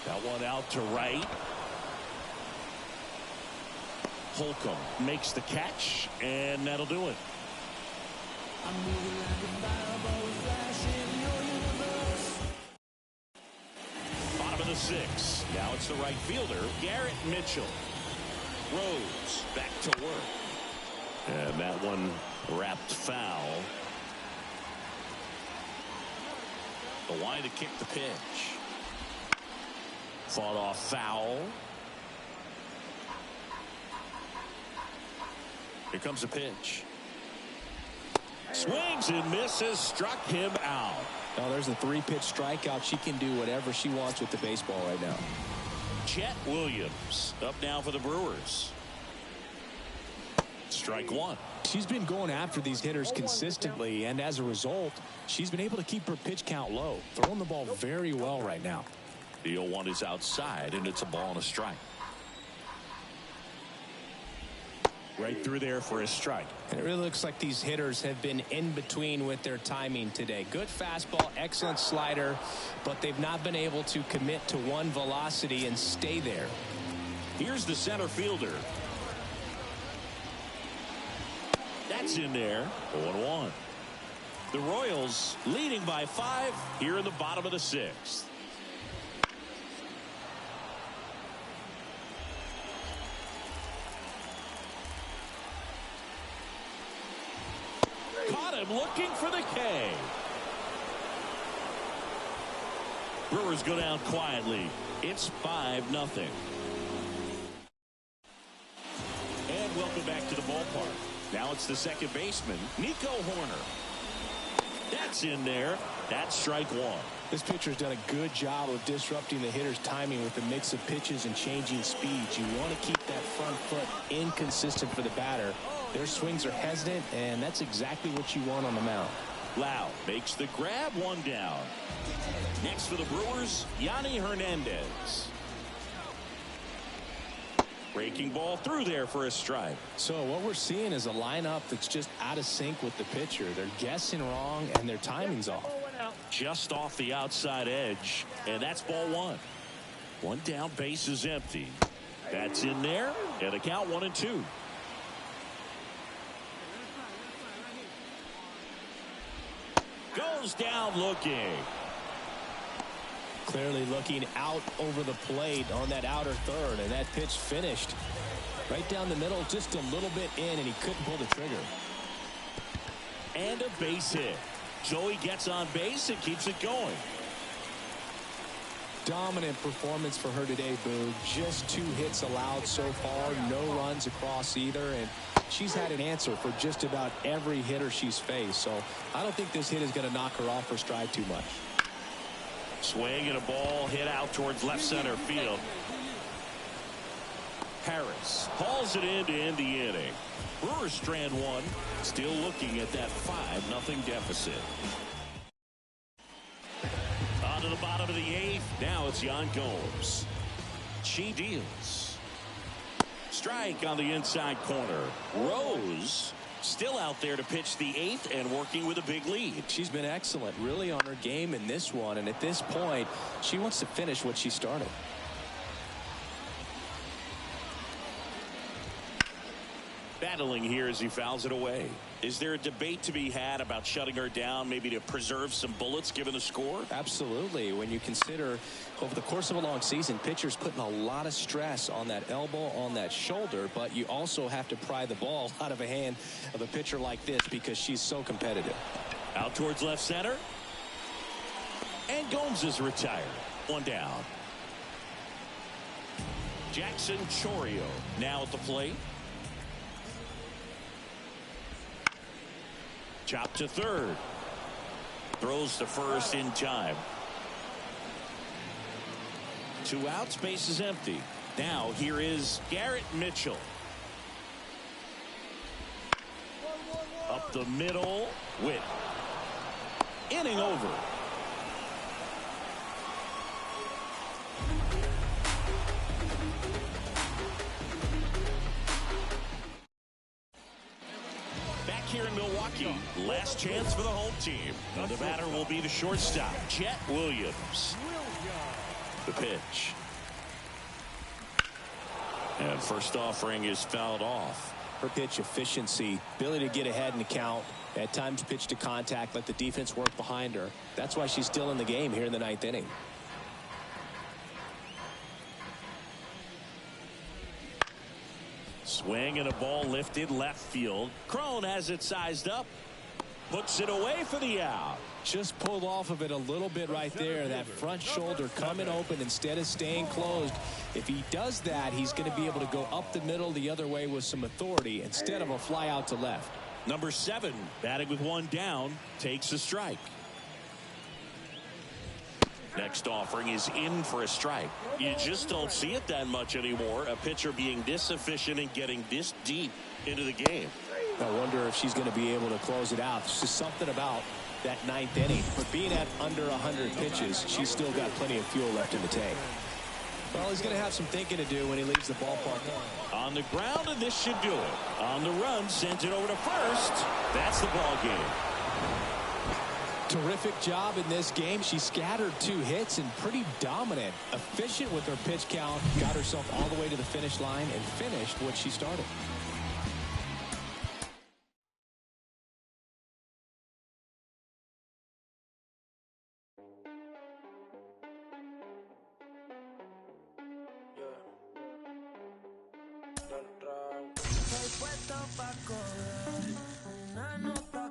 That one out to right. Holcomb makes the catch, and that'll do it. Bottom of the 6th. Now it's the right fielder, Garrett Mitchell. Rose back to work. And that one wrapped foul. The line to kick the pitch. Fought off foul. Here comes a pitch. Swings and misses, struck him out. Now there's the 3-pitch strikeout. She can do whatever she wants with the baseball right now. Chet Williams up now for the Brewers. Strike 1. She's been going after these hitters consistently, and as a result, she's been able to keep her pitch count low. Throwing the ball very well right now. The 0-1 is outside, and it's a ball and a strike. Right through there for a strike. And it really looks like these hitters have been in between with their timing today. Good fastball, excellent slider, but they've not been able to commit to one velocity and stay there. Here's the center fielder. That's in there. 0-1. The Royals leading by 5 here in the bottom of the 6th. Caught him looking for the K. Brewers go down quietly. It's 5-0. And welcome back to the ballpark. Now it's the second baseman, Nico Horner. That's in there. That's strike 1. This pitcher's done a good job of disrupting the hitter's timing with a mix of pitches and changing speeds. You want to keep that front foot inconsistent for the batter. Their swings are hesitant, and that's exactly what you want on the mound. Lau makes the grab, 1 down. Next for the Brewers, Yanni Hernandez. Breaking ball through there for a strike. So what we're seeing is a lineup that's just out of sync with the pitcher. They're guessing wrong, and their timing's off. Just off the outside edge, and that's ball 1. 1 down, base is empty. That's in there, and the count 1-2. Goes down looking. Clearly looking out over the plate on that outer third, and that pitch finished right down the middle, just a little bit in, and he couldn't pull the trigger. And a base hit. Joey gets on base and keeps it going. dominant performance for her today, Boo. Just 2 hits allowed so far, no runs across either, and she's had an answer for just about every hitter she's faced. So I don't think this hit is going to knock her off her stride too much. Swing and a ball hit out towards left center field. Harris hauls it in to end the inning. Brewers strand 1, still looking at that 5-0 deficit. On to the bottom of the 8th. Now it's Yan Gomes. She deals. Strike on the inside corner. Rose still out there to pitch the 8th and working with a big lead. She's been excellent, really, on her game in this one, and at this point she wants to finish what she started. Battling here as he fouls it away. Is there a debate to be had about shutting her down, maybe to preserve some bullets given the score? Absolutely. When you consider over the course of a long season, pitchers putting a lot of stress on that elbow, on that shoulder, but you also have to pry the ball out of a hand of a pitcher like this because she's so competitive. Out towards left center. And Gomes is retired. 1 down. Jackson Chorio now at the plate. Chop to third. Throws to first in time. 2 outs, base is empty. Now here is Garrett Mitchell. Up the middle. Witt. Inning over. Here in Milwaukee, last chance for the home team. And the batter will be the shortstop, Jet Williams. The pitch. And first offering is fouled off. Her pitch efficiency, ability to get ahead in the count, at times pitch to contact, let the defense work behind her. That's why she's still in the game here in the 9th inning. Swing and a ball lifted left field. Crone has it sized up. Puts it away for the out. Just pulled off of it a little bit right there. That front shoulder coming open instead of staying closed. If he does that, he's going to be able to go up the middle the other way with some authority instead of a fly out to left. Number 7, batting with 1 down, takes a strike. Next offering is in for a strike. You just don't see it that much anymore. A pitcher being this efficient and getting this deep into the game. I wonder if she's going to be able to close it out. There's just something about that 9th inning. But being at under 100 pitches, she's still got plenty of fuel left in the tank. Well, he's going to have some thinking to do when he leaves the ballpark. On the ground, and this should do it. On the run, sends it over to first. That's the ball game. Terrific job in this game. She scattered 2 hits and pretty dominant. Efficient with her pitch count. Got herself all the way to the finish line and finished what she started. Estoy puesto pa' coger una nota